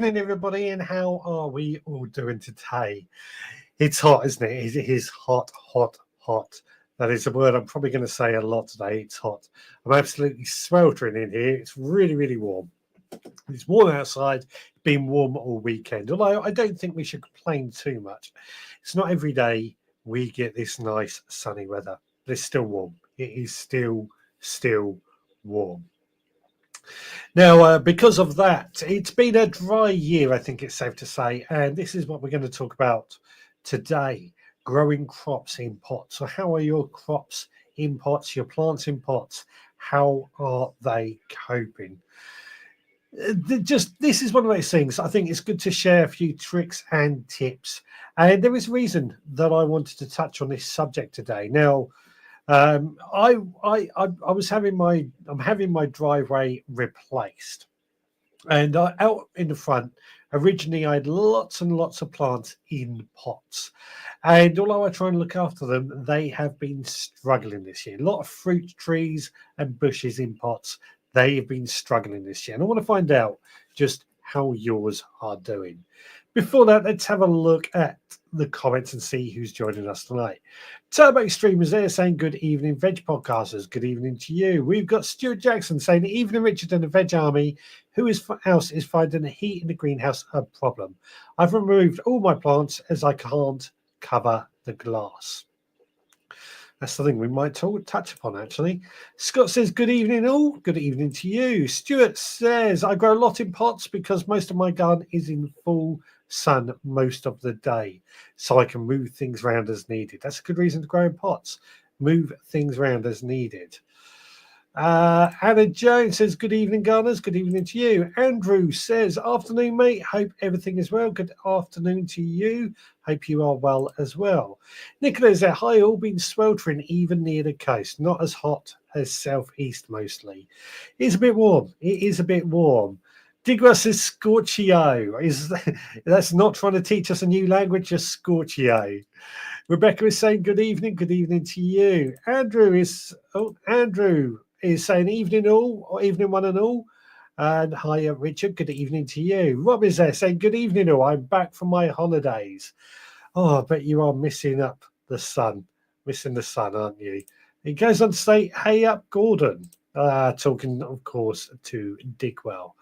evening, everybody, and how are we all doing today? It's hot, isn't it? It is hot, hot, hot. That is a word I'm probably going to say a lot today. It's hot. I'm absolutely sweltering in here. It's really, really warm. It's warm outside. It's been warm all weekend, although I don't think we should complain too much. It's not every day we get this nice sunny weather, but it's still warm. It is still warm. Now, because of that, it's been a dry year, I think it's safe to say, and this is what we're going to talk about today, growing crops in pots. So how are your crops in pots, your plants in pots? How are they coping? This is one of those things. I think it's good to share a few tricks and tips, and there is a reason that I wanted to touch on this subject today. Now, I'm having my driveway replaced, and out in the front, originally I had lots and lots of plants in pots, and although I try and look after them, they have been struggling this year. A lot of fruit trees and bushes in pots, they have been struggling this year, and I want to find out just how yours are doing. Before that, let's have a look at the comments and see who's joining us tonight. Turbo Streamers there saying good evening, Veg Podcasters. Good evening to you. We've got Stuart Jackson saying evening, Richard and the Veg Army. Whose house is finding the heat in the greenhouse a problem? I've removed all my plants as I can't cover the glass. That's something we might touch upon, actually. Scott says, good evening, all. Good evening to you. Stuart says, I grow a lot in pots because most of my garden is in full sun most of the day, so I can move things around as needed. That's a good reason to grow in pots. Move things around as needed. Anna Jones says, good evening, gardeners. Good evening to you. Andrew says, afternoon, mate. Hope everything is well. Good afternoon to you. Hope you are well as well. Nicola says, hi, all been sweltering even near the coast. Not as hot as southeast mostly. It's a bit warm. It is a bit warm. Digwas is scorchio. That's not trying to teach us a new language, just scorchio. Rebecca is saying good evening to you. Andrew is saying evening all, or evening one and all. And hi, Richard, good evening to you. Rob is there saying good evening all. I'm back from my holidays. Oh, I bet you are missing the sun, aren't you? He goes on to say, hey up, Gordon. Talking, of course, to Digwell.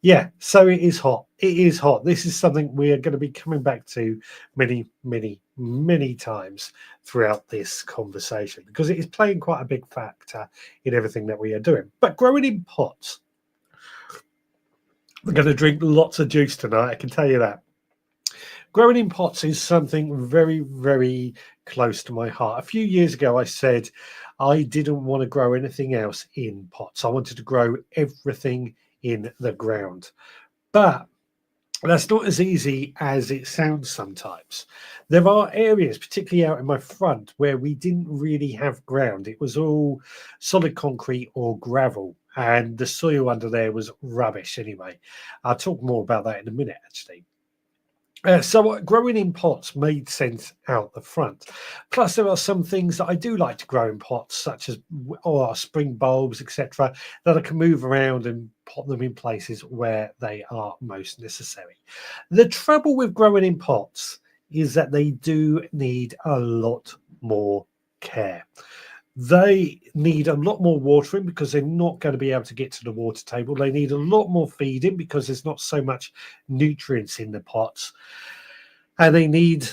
Yeah, so it is hot. It is hot. This is something we are going to be coming back to many times throughout this conversation because it is playing quite a big factor in everything that we are doing. But growing in pots, we're going to drink lots of juice tonight, I can tell you that. Growing in pots is something very, very close to my heart. A few years ago, I said I didn't want to grow anything else in pots. I wanted to grow everything in the ground. But that's not as easy as it sounds sometimes. There are areas, particularly out in my front, where we didn't really have ground. It was all solid concrete or gravel, and the soil under there was rubbish anyway. I'll talk more about that in a minute, actually. So growing in pots made sense out the front. Plus, there are some things that I do like to grow in pots, such as spring bulbs, etc., that I can move around and pop them in places where they are most necessary. The trouble with growing in pots is that they do need a lot more care. They need a lot more watering because they're not going to be able to get to the water table. They need a lot more feeding because there's not so much nutrients in the pots. And they need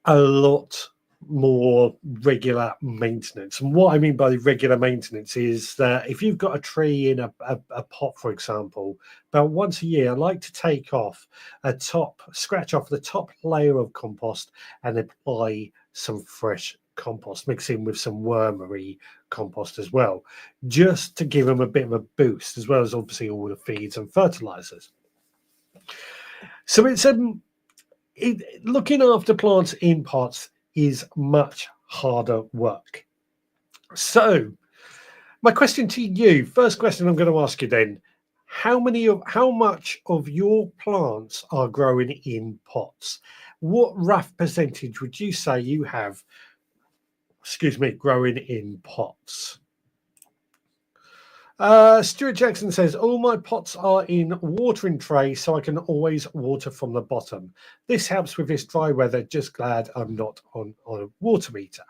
a lot more regular maintenance. And what I mean by regular maintenance is that if you've got a tree in a pot, for example, about once a year, I like to scratch off the top layer of compost and apply some fresh compost, mix in with some wormery compost as well, just to give them a bit of a boost, as well as obviously all the feeds and fertilizers. So it's looking after plants in pots is much harder work. So my question to you, first question I'm going to ask you then, how much of your plants are growing in pots? What rough percentage would you say you have growing in pots? Stuart Jackson says, all my pots are in watering trays, so I can always water from the bottom. This helps with this dry weather. Just glad I'm not on a water meter.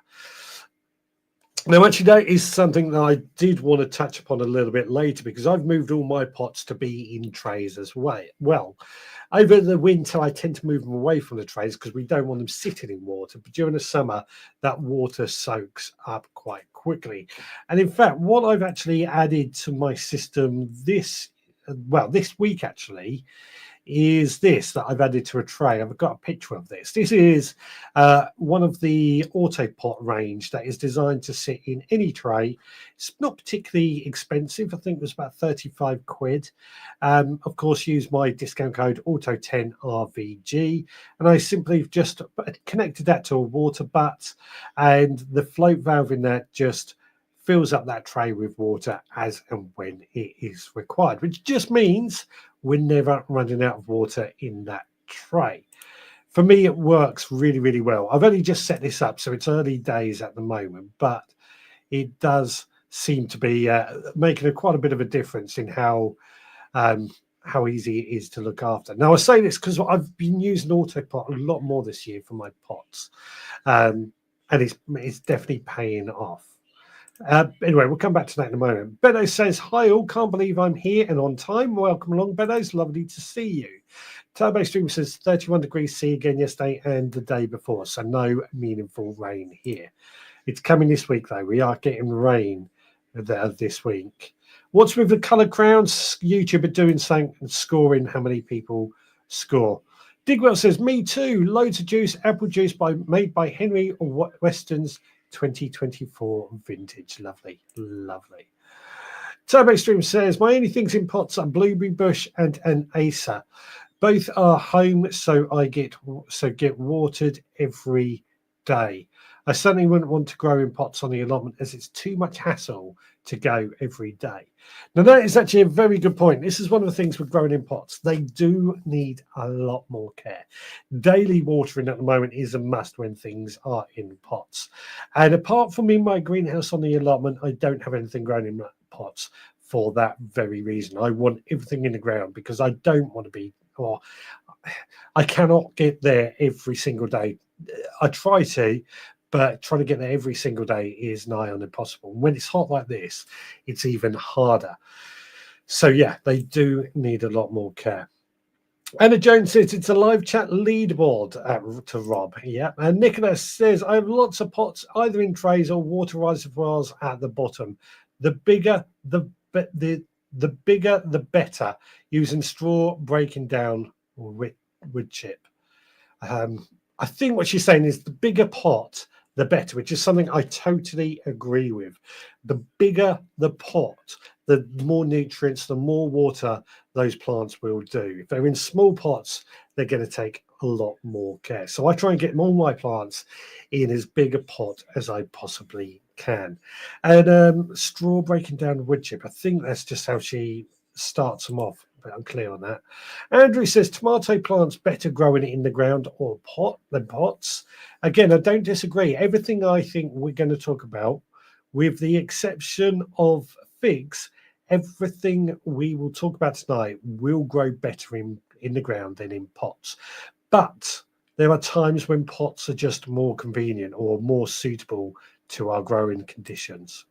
Now, actually, that is something that I did want to touch upon a little bit later, because I've moved all my pots to be in trays as well. Over the winter, I tend to move them away from the trays because we don't want them sitting in water. But during the summer, that water soaks up quite quickly. And in fact, what I've actually added to my system this week actually is this that I've added to a tray. I've got a picture of this. This is one of the Autopot range that is designed to sit in any tray. It's not particularly expensive. I think it was about 35 quid. Of course, use my discount code AUTO10RVG, and I simply just connected that to a water butt, and the float valve in that just fills up that tray with water as and when it is required, which just means we're never running out of water in that tray. For me, it works really, really well. I've only just set this up, so it's early days at the moment, but it does seem to be making quite a bit of a difference in how easy it is to look after. Now, I say this because I've been using Autopot a lot more this year for my pots, and it's definitely paying off. Anyway, we'll come back to that in a moment. Beto says, hi all, can't believe I'm here and on time. Welcome along, Beto. It's lovely to see you. Turbo Stream says 31 degrees C again yesterday and the day before, so no meaningful rain here. It's coming this week, though. We are getting rain this week. What's with the coloured crowns? YouTube are doing something and scoring how many people score. Digwell says, me too. Loads of juice, apple juice made by Henry Weston's 2024 vintage. Lovely, lovely. Turbo Stream says, my only things in pots are blueberry bush and an acer. Both are home, so get watered every day. I certainly wouldn't want to grow in pots on the allotment as it's too much hassle to go every day. Now, that is actually a very good point. This is one of the things with growing in pots. They do need a lot more care. Daily watering at the moment is a must when things are in pots. And apart from in my greenhouse on the allotment, I don't have anything grown in pots for that very reason. I want everything in the ground because I don't want to be, or I cannot get there every single day. I try to, but trying to get there every single day is nigh on impossible. When it's hot like this, it's even harder. So yeah, they do need a lot more care. Anna Jones says it's a live chat leaderboard to Rob. Yeah, and Nicholas says I have lots of pots either in trays or water reservoirs at the bottom. The bigger, the bigger, the better. Using straw breaking down wood chip. I think what she's saying is the bigger pot, the better, which is something I totally agree with. The bigger the pot, the more nutrients, the more water those plants will do. If they're in small pots, they're going to take a lot more care. So I try and get all my plants in as big a pot as I possibly can. And straw breaking down wood chip, I think that's just how she starts them off. But I'm clear on that. Andrew says tomato plants better growing in the ground or pot than pots. Again, I don't disagree. Everything I think we're going to talk about, with the exception of figs, everything we will talk about tonight will grow better in the ground than in pots. But there are times when pots are just more convenient or more suitable to our growing conditions.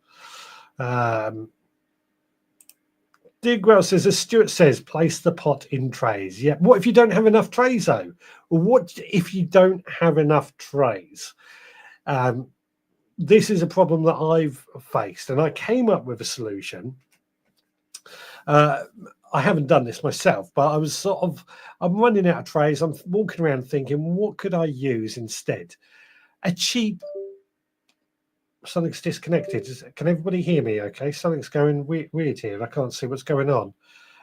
Digwell says, as Stuart says, place the pot in trays. Yeah. What if you don't have enough trays, though? What if you don't have enough trays? This is a problem that I've faced, and I came up with a solution. I haven't done this myself, but I was I'm running out of trays. I'm walking around thinking, what could I use instead? A cheap... Something's disconnected. Can everybody hear me okay? Something's going weird here. I can't see what's going on.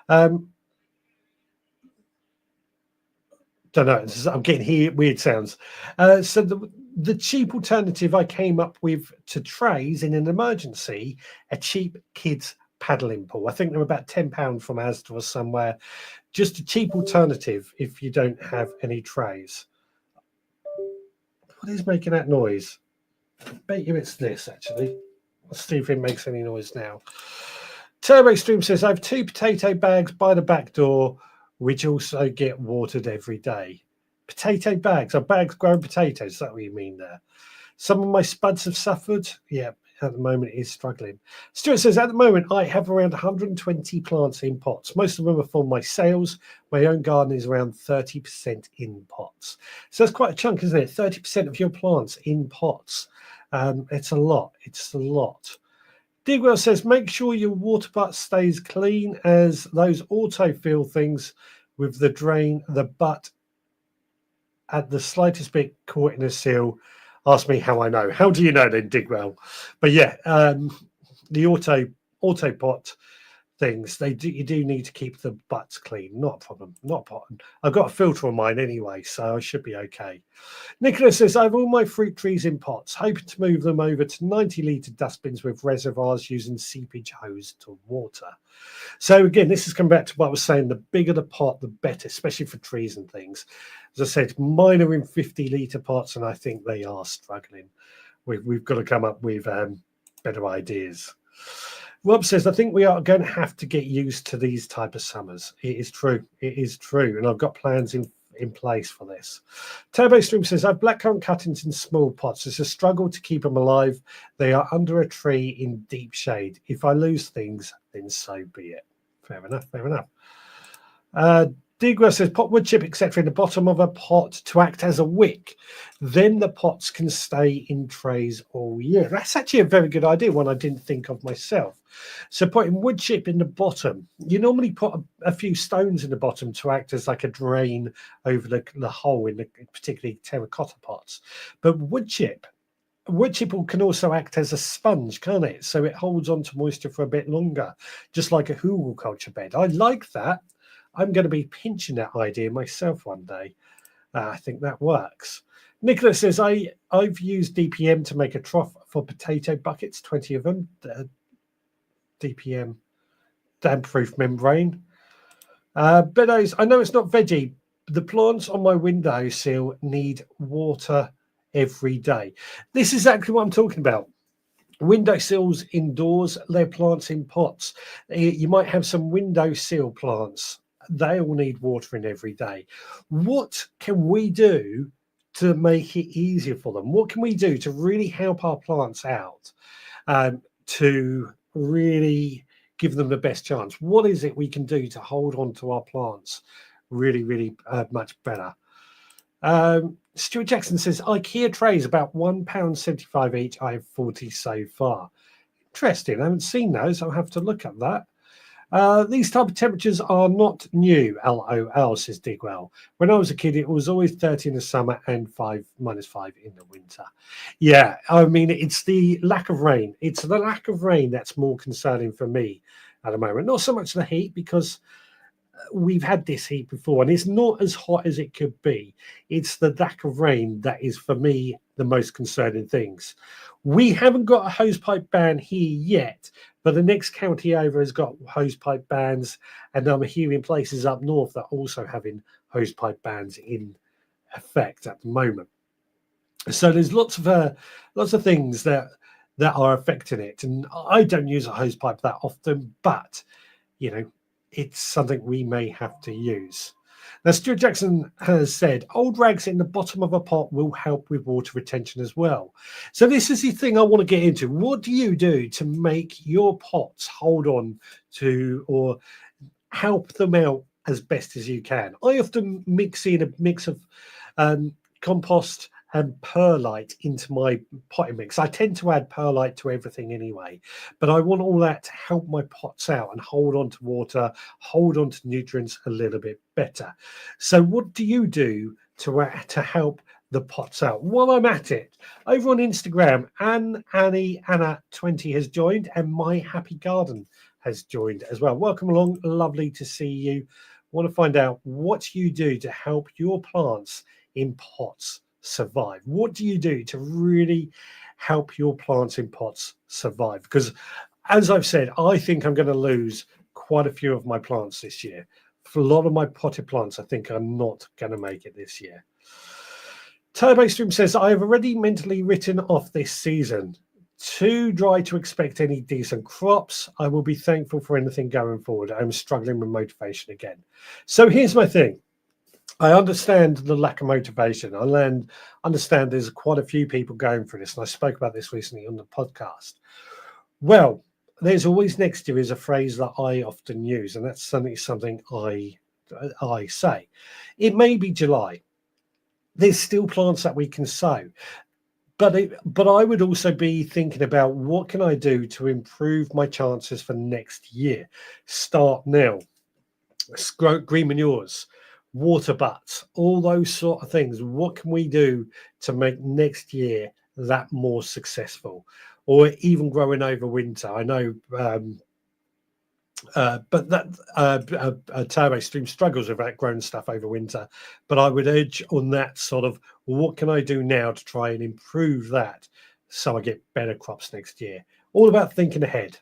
Don't know. I'm getting weird sounds. So the cheap alternative I came up with to trays in an emergency, a cheap kids paddling pool. I think they're about £10 from Asda or somewhere. Just a cheap alternative if you don't have any trays. What is making that noise? I bet you it's this, actually. Let's see if it makes any noise now. Turbo Stream says, I have 2 potato bags by the back door, which also get watered every day. Potato bags? Are bags growing potatoes? Is that what you mean there? Some of my spuds have suffered. Yeah, at the moment it is struggling. Stuart says, at the moment I have around 120 plants in pots. Most of them are for my sales. My own garden is around 30% in pots. So that's quite a chunk, isn't it? 30% of your plants in pots. It's a lot. It's a lot. Digwell says, make sure your water butt stays clean, as those autofill things with the drain, the butt at the slightest bit caught in a seal. Ask me how I know. How do you know then, Digwell? But yeah, the auto pot things, you do need to keep the butts clean. Not a problem. Not a problem. I've got a filter on mine anyway, so I should be okay. Nicholas says, I have all my fruit trees in pots, hoping to move them over to 90-litre dustbins with reservoirs using seepage hose to water. So again, this is coming back to what I was saying, the bigger the pot, the better, especially for trees and things. As I said, mine are in 50-litre pots, and I think they are struggling. We've got to come up with better ideas. Rob says, I think we are going to have to get used to these type of summers. It is true. It is true. And I've got plans in place for this. Turbo Stream says, I have blackcurrant cuttings in small pots. It's a struggle to keep them alive. They are under a tree in deep shade. If I lose things, then so be it. Fair enough. Fair enough. Digwa says, pot wood chip, etc., in the bottom of a pot to act as a wick. Then the pots can stay in trays all year. That's actually a very good idea, one I didn't think of myself. So putting wood chip in the bottom, you normally put a few stones in the bottom to act as like a drain over the hole in the particularly terracotta pots. But wood chip can also act as a sponge, can't it? So it holds on to moisture for a bit longer, just like a hugelkultur bed. I like that. I'm going to be pinching that idea myself one day. I think that works. Nicholas says, I've used DPM to make a trough for potato buckets, 20 of them. DPM, damp-proof membrane. Beddoes, I know it's not veggie. The plants on my windowsill need water every day. This is exactly what I'm talking about. Windowsills indoors, they're plants in pots. You might have some windowsill plants. They all need watering every day. What can we do to make it easier for them? What can we do to really help our plants out, to really give them the best chance? What is it we can do to hold on to our plants really, really much better? Stuart Jackson says, IKEA trays about £1.75 each. I have 40 so far. Interesting. I haven't seen those. I'll have to look at that. These type of temperatures are not new, LOL, says Digwell. When I was a kid, it was always 30 in the summer and -5 in the winter. Yeah, I mean, it's the lack of rain. It's the lack of rain that's more concerning for me at the moment. Not so much the heat, because we've had this heat before and it's not as hot as it could be. It's the lack of rain that is, for me, the most concerning things. We haven't got a hosepipe ban here yet, but the next county over has got hosepipe bans, and I'm hearing places up north that are also having hosepipe bans in effect at the moment. So there's lots of things that are affecting it, and I don't use a hosepipe that often, but you know, it's something we may have to use. Now, Stuart Jackson has said, old rags in the bottom of a pot will help with water retention as well. So this is the thing I want to get into. What do you do to make your pots hold on to, or help them out as best as you can? I often mix in a mix of compost and perlite into my potting mix. I tend to add perlite to everything anyway, but I want all that to help my pots out and hold on to water, hold on to nutrients a little bit better. So what do you do to help the pots out? While I'm at it, over on Instagram, Anna20 has joined, and My Happy Garden has joined as well. Welcome along. Lovely to see you. Want to find out what you do to help your plants in pots survive. What do you do to really help your plants in pots survive? Because as I've said, I think I'm going to lose quite a few of my plants this year. For a lot of my potted plants, I think I'm not going to make it this year. Turbo Stream says, I have already mentally written off this season Too dry to expect any decent crops. I will be thankful for anything going forward. I'm struggling with motivation again. So here's my thing. I understand the lack of motivation. I understand there's quite a few people going through this, and I spoke about this recently on the podcast. Well, there's always next year is a phrase that I often use, and that's something I say. It may be July. There's still plants that we can sow. But I would also be thinking about what can I do to improve my chances for next year. Start now. Green manures, water butts, all those sort of things. What can we do to make next year that more successful, or even growing over winter? I know, but that Turbo Stream struggles with that growing stuff over winter. But I would edge on that sort of what can I do now to try and improve that so I get better crops next year. All about thinking ahead.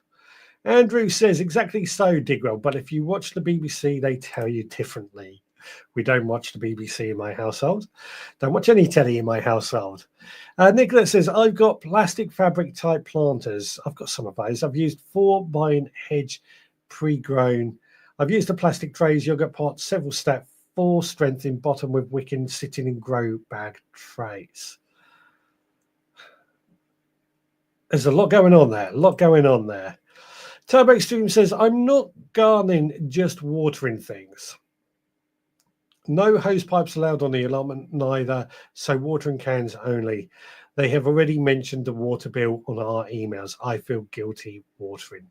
Andrew says, exactly so, Digwell, but if you watch the BBC, they tell you differently. We don't watch the BBC in my household. Don't watch any telly in my household. Nicholas says, I've got plastic fabric type planters. I've got some of those. I've used 4-vine hedge pre-grown. I've used the plastic trays, yogurt pots, several step, 4 strength in bottom with wicking sitting in grow bag trays. There's a lot going on there. Turbo Stream says, I'm not gardening, just watering things. No hose pipes allowed on the allotment, neither, so watering cans only. They have already mentioned the water bill on our emails. I feel guilty watering.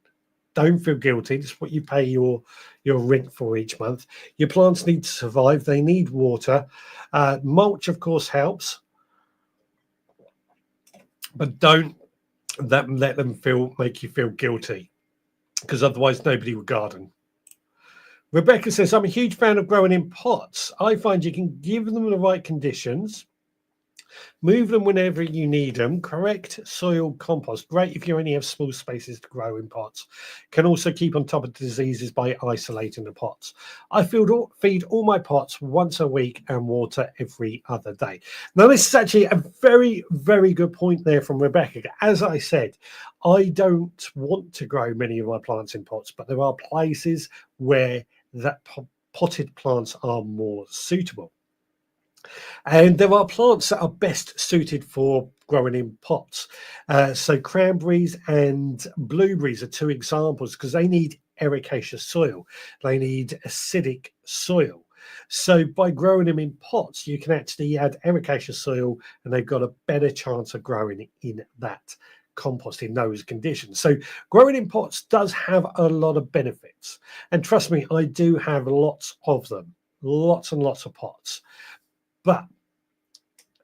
Don't feel guilty. It's what you pay your rent for each month. Your plants need to survive. They need water. Mulch, of course, helps. But don't let them make you feel guilty, because otherwise nobody would garden. Rebecca says, I'm a huge fan of growing in pots. I find you can give them the right conditions, move them whenever you need them, correct soil compost. Great if you only have small spaces to grow in pots. Can also keep on top of diseases by isolating the pots. I feed all my pots once a week and water every other day. Now, this is actually a very, very good point there from Rebecca. As I said, I don't want to grow many of my plants in pots, but there are places where that potted plants are more suitable. And there are plants that are best suited for growing in pots. So cranberries and blueberries are 2 examples, because they need ericaceous soil. They need acidic soil. So by growing them in pots, you can actually add ericaceous soil, and they've got a better chance of growing in that compost in those conditions. So growing in pots does have a lot of benefits. And trust me, I do have lots of them, lots and lots of pots. But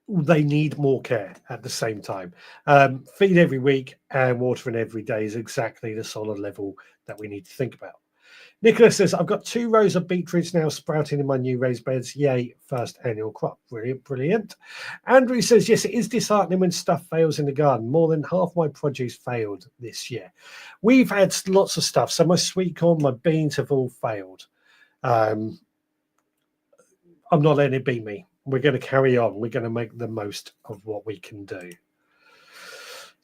they need more care at the same time. Feed every week and watering every day is exactly the solid level that we need to think about. Nicholas says, I've got 2 rows of beetroots now sprouting in my new raised beds. Yay, first annual crop. Brilliant, brilliant. Andrew says, yes, it is disheartening when stuff fails in the garden. More than half my produce failed this year. We've had lots of stuff. So my sweet corn, my beans have all failed. I'm not letting it beat me. We're going to carry on. We're going to make the most of what we can do.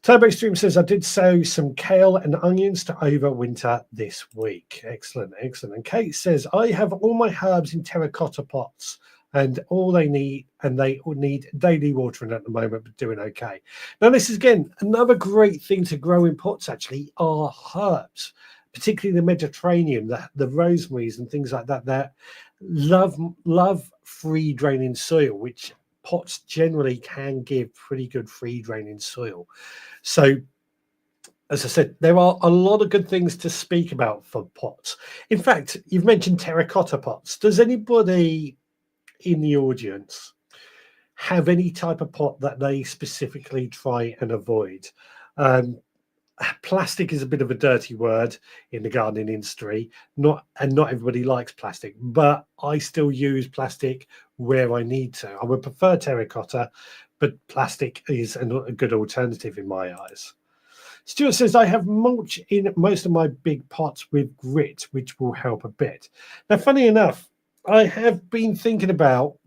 Turbo Stream says, I did sow some kale and onions to overwinter this week. Excellent, excellent. And Kate says, I have all my herbs in terracotta pots, and all they need daily watering at the moment, but doing okay. Now, this is, again, another great thing to grow in pots, actually, are herbs, particularly the Mediterranean, the rosemaries and things like that, that love free draining soil, which pots generally can give pretty good free draining soil. So, as I said, there are a lot of good things to speak about for pots. In fact, you've mentioned terracotta pots. Does anybody in the audience have any type of pot that they specifically try and avoid? Plastic is a bit of a dirty word in the gardening industry. Not everybody likes plastic, but I still use plastic where I need to. I would prefer terracotta, but plastic is a good alternative in my eyes. Stuart says, I have mulch in most of my big pots with grit, which will help a bit. Now, funny enough, I have been thinking about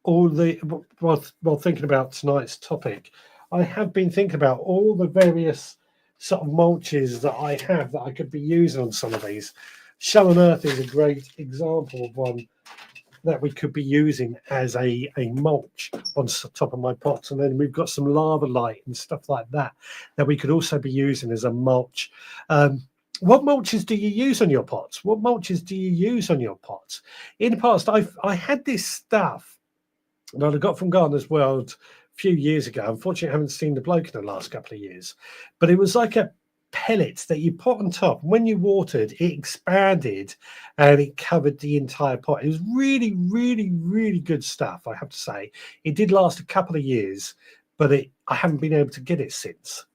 while thinking about tonight's topic, I have been thinking about all the various sort of mulches that I have that I could be using on some of these. Shell and Earth is a great example of one that we could be using as a mulch on top of my pots. And then we've got some lava light and stuff like that that we could also be using as a mulch. What mulches do you use on your pots? What mulches do you use on your pots? In the past, I had this stuff that I got from Gardener's World a few years ago. Unfortunately, I haven't seen the bloke in the last couple of years, but it was like a pellets that you put on top. When you watered, it expanded and it covered the entire pot. It was really, really, really good stuff, I have to say. It did last a couple of years, but I haven't been able to get it since.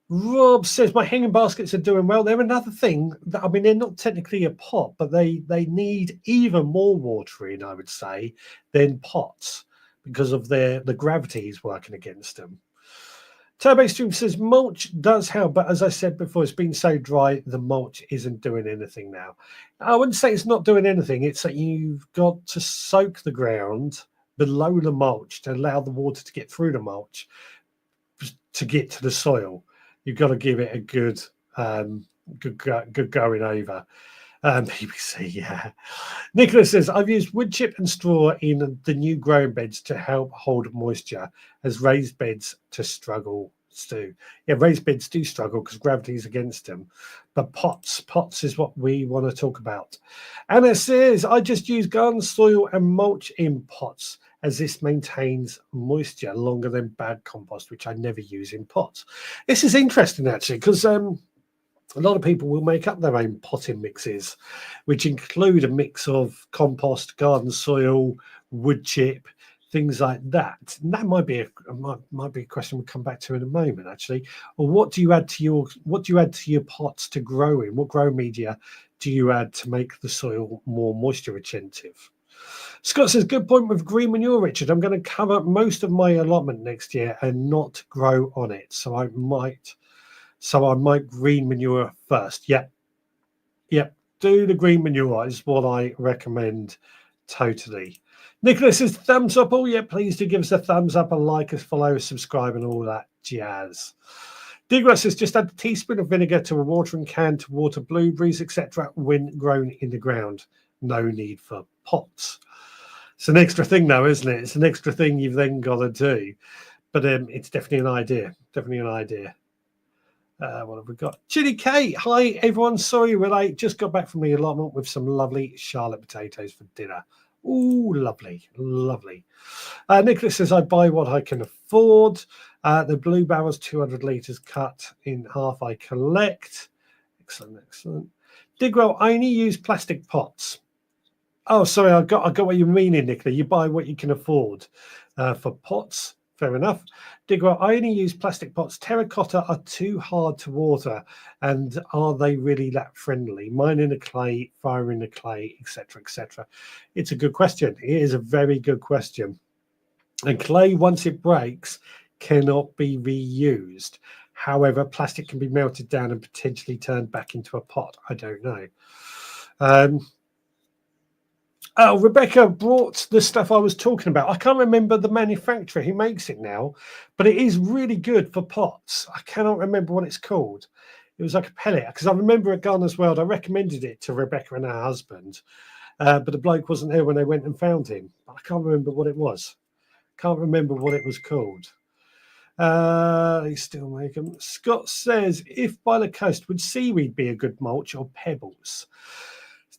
Rob says my hanging baskets are doing well. They're another thing that, I mean, they're not technically a pot, but they need even more watering, I would say, than pots because of the gravity is working against them. Turbo Stream says mulch does help, but as I said before, it's been so dry, the mulch isn't doing anything now. I wouldn't say it's not doing anything. It's that you've got to soak the ground below the mulch to allow the water to get through the mulch to get to the soil. You've got to give it a good going over. BBC, yeah. Nicholas says, I've used wood chip and straw in the new growing beds to help hold moisture as raised beds to struggle do. Yeah, raised beds do struggle because gravity is against them. But pots is what we want to talk about. Anna says, I just use garden soil and mulch in pots as this maintains moisture longer than bag compost, which I never use in pots. This is interesting, actually, because a lot of people will make up their own potting mixes, which include a mix of compost, garden soil, wood chip, things like that. And that might be a question we'll come back to in a moment, actually. Or what do you add to your pots to grow in? What grow media do you add to make the soil more moisture retentive? Scott says, good point with green manure, Richard. I'm going to cover most of my allotment next year and not grow on it. So I might green manure first. Yep. Do the green manure is what I recommend totally. Nicholas says, thumbs up. Oh, yeah, please do give us a thumbs up, a like, a follow, subscribe, and all that jazz. Digras says, just add a teaspoon of vinegar to a watering can to water blueberries, etc. when grown in the ground. No need for pots. It's an extra thing, though, isn't it? It's an extra thing you've then got to do. But it's definitely an idea. What have we got? Chili Kate. Hi, everyone. Sorry we're late. Just got back from the allotment with some lovely Charlotte potatoes for dinner. Ooh, lovely. Nicholas says, I buy what I can afford. The blue barrels, 200 litres cut in half, I collect. Excellent. Digwell, I only use plastic pots. Oh, sorry, I got what you mean, Nicola. You buy what you can afford for pots. Fair enough. Digwell, I only use plastic pots. Terracotta are too hard to water, and are they really that friendly? Mine in the clay, fire in the clay, etc. It's a good question. It is a very good question. And clay, once it breaks, cannot be reused. However, plastic can be melted down and potentially turned back into a pot. I don't know. Rebecca brought the stuff I was talking about. I can't remember the manufacturer who makes it now, but it is really good for pots. I cannot remember what it's called. It was like a pellet, because I remember at Gardener's World, I recommended it to Rebecca and her husband, but the bloke wasn't here when they went and found him. But I can't remember what it was. Can't remember what it was called. They still make them. Scott says, if by the coast, would seaweed be a good mulch or pebbles?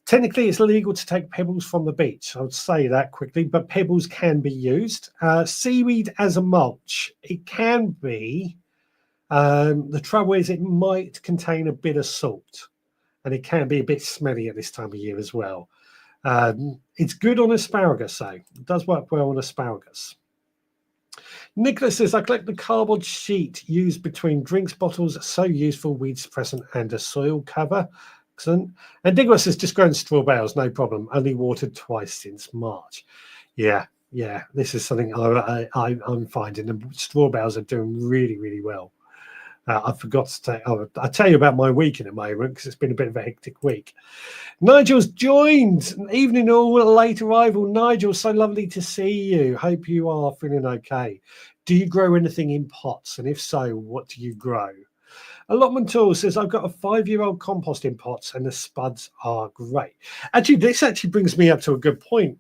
Technically, it's illegal to take pebbles from the beach. I would say that quickly, but pebbles can be used. Seaweed as a mulch, it can be. The trouble is it might contain a bit of salt, and it can be a bit smelly at this time of year as well. It's good on asparagus, though. It does work well on asparagus. Nicholas says, I collect the cardboard sheet used between drinks bottles, so useful, weed suppressant, and a soil cover. Excellent. And Digwas says, just grown straw bales, no problem. Only watered twice since March. Yeah. This is something I'm finding. The straw bales are doing really, really well. I forgot to tell I'll tell you about my week in a moment because it's been a bit of a hectic week. Nigel's joined. Evening all, late arrival. Nigel, so lovely to see you. Hope you are feeling okay. Do you grow anything in pots? And if so, what do you grow? Allotment Tool says, I've got a 5-year-old compost in pots and the spuds are great. Actually, this actually brings me up to a good point.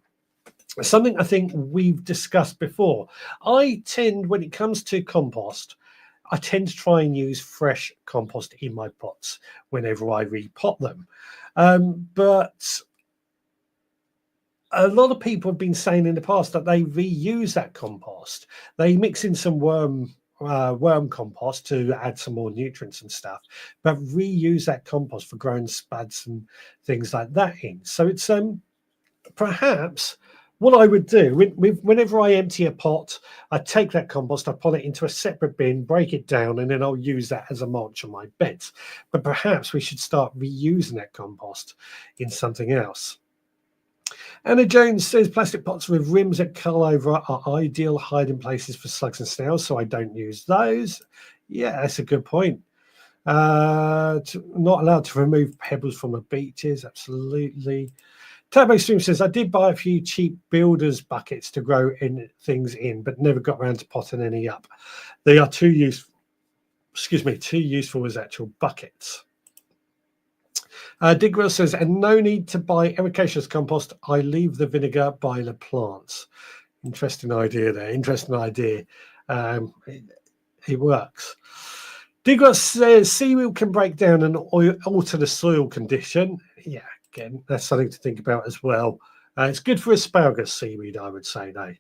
Something I think we've discussed before. I tend, when it comes to compost, I tend to try and use fresh compost in my pots whenever I repot them. But a lot of people have been saying in the past that they reuse that compost. They mix in some worm compost to add some more nutrients and stuff, but reuse that compost for growing spuds and things like that in. So it's perhaps what I would do whenever I empty a pot, I take that compost, I put it into a separate bin, break it down, and then I'll use that as a mulch on my beds. But perhaps we should start reusing that compost in something else. Anna Jones says plastic pots with rims that curl over are ideal hiding places for slugs and snails, so I don't use those. Yeah, that's a good point. Not allowed to remove pebbles from the beaches, absolutely. Turbo Stream says, I did buy a few cheap builder's buckets to grow in things in, but never got around to potting any up. They are too useful as actual buckets. Digwell says, and no need to buy ericaceous compost. I leave the vinegar by the plants. Interesting idea there. Interesting idea. It works. Digwell says, seaweed can break down and alter the soil condition. Yeah, again, that's something to think about as well. It's good for asparagus seaweed, I would say, though.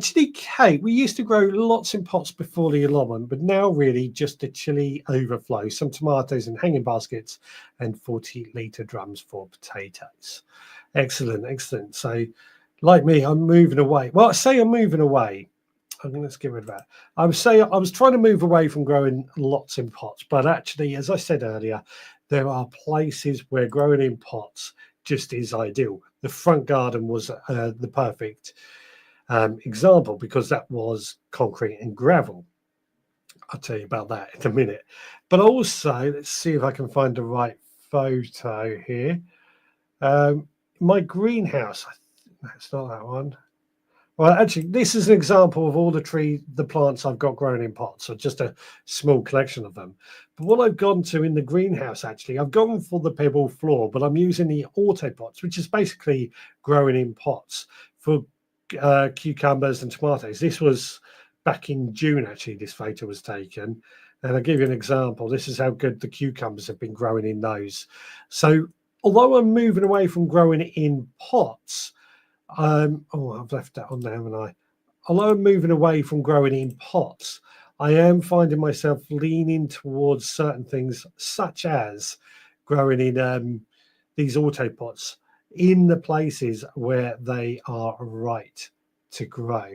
Chili Kate, we used to grow lots in pots before the allotment, but now really just a chili overflow, some tomatoes in hanging baskets and 40-litre drums for potatoes. Excellent, excellent. So, like me, I'm moving away. Well, I say I'm moving away. Let's get rid of that. I was trying to move away from growing lots in pots, but actually, as I said earlier, there are places where growing in pots just is ideal. The front garden was the perfect example because that was concrete and gravel. I'll tell you about that in a minute. But also, let's see if I can find the right photo here. My greenhouse, that's not that one. Well, actually, this is an example of all the plants I've got growing in pots, so just a small collection of them. But what I've gone to in the greenhouse, actually, I've gone for the pebble floor, but I'm using the auto pots, which is basically growing in pots for cucumbers and tomatoes. This was back in June, actually, this photo was taken. And I'll give you an example. This is how good the cucumbers have been growing in those. So although I'm moving away from growing in pots, I've left that on there, haven't I? Although I'm moving away from growing in pots, I am finding myself leaning towards certain things, such as growing in these auto pots in the places where they are right to grow.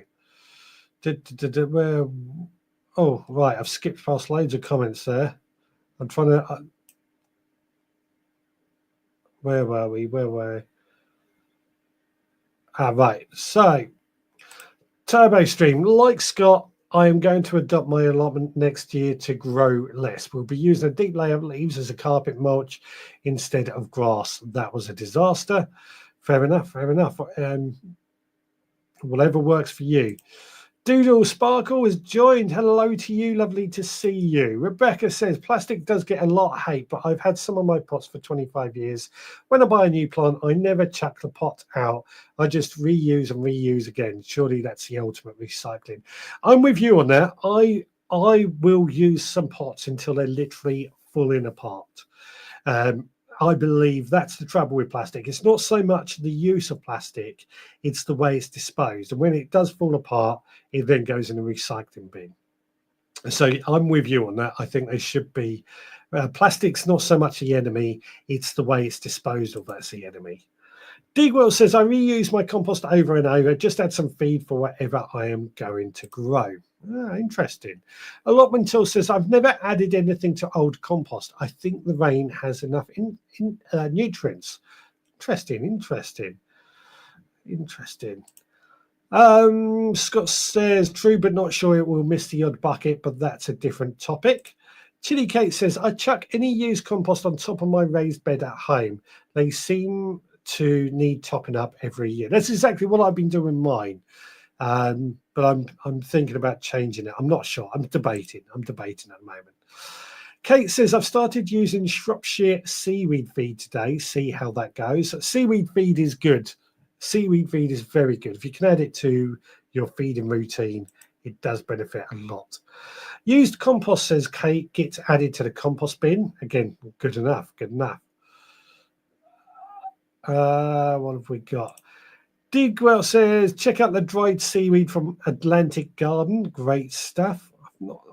Oh, right, I've skipped past loads of comments there. I'm trying to... where were we? Right, so Turbo Stream, like Scott, I am going to adopt my allotment next year to grow less. We'll be using a deep layer of leaves as a carpet mulch instead of grass. That was a disaster. Fair enough. Whatever works for you. Doodle Sparkle has joined. Hello to you. Lovely to see you. Rebecca says, plastic does get a lot of hate, but I've had some of my pots for 25 years. When I buy a new plant, I never chuck the pot out. I just reuse and reuse again. Surely that's the ultimate recycling. I'm with you on that. I will use some pots until they're literally falling apart. I believe that's the trouble with plastic. It's not so much the use of plastic, it's the way it's disposed. And when it does fall apart, it then goes in a recycling bin. So I'm with you on that. I think they should be. Plastic's not so much the enemy, it's the way it's disposed of that's the enemy. Digwell says, I reuse my compost over and over, just add some feed for whatever I am going to grow. Interesting. Allotment Till says, I've never added anything to old compost. I think the rain has enough nutrients. Interesting. Scott says, true, but not sure it will miss the odd bucket, but that's a different topic. Chili Kate says, I chuck any used compost on top of my raised bed at home. They seem to need topping up every year. That's exactly what I've been doing mine. But I'm thinking about changing it. I'm not sure. I'm debating at the moment. Kate says, I've started using Shropshire seaweed feed today. See how that goes. Seaweed feed is good. Seaweed feed is very good. If you can add it to your feeding routine, it does benefit a lot. Used compost, says Kate, gets added to the compost bin. Again, good enough, good enough. What have we got? Digwell says, check out the dried seaweed from Atlantic Garden. Great stuff.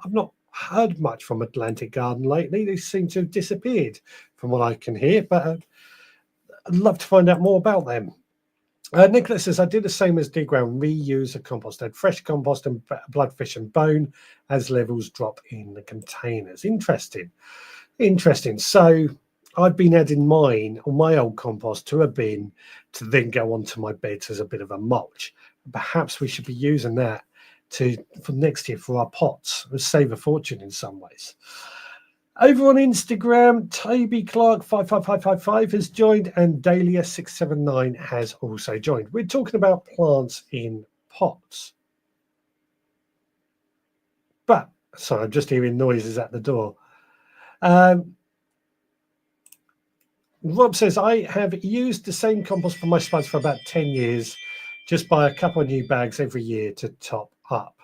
I've not heard much from Atlantic Garden lately. They seem to have disappeared from what I can hear, but I'd love to find out more about them. Nicholas says, I did the same as Digwell, reuse a compost, add fresh compost and bloodfish and bone as levels drop in the containers. Interesting. So I've been adding mine or my old compost to a bin to then go onto my beds as a bit of a mulch. Perhaps we should be using that for next year for our pots. It'll save a fortune in some ways. Over on Instagram, Toby Clark 55555 has joined, and Dahlia 679 has also joined. We're talking about plants in pots. But sorry, I'm just hearing noises at the door. Rob says, I have used the same compost for my spuds for about 10 years. Just buy a couple of new bags every year to top up.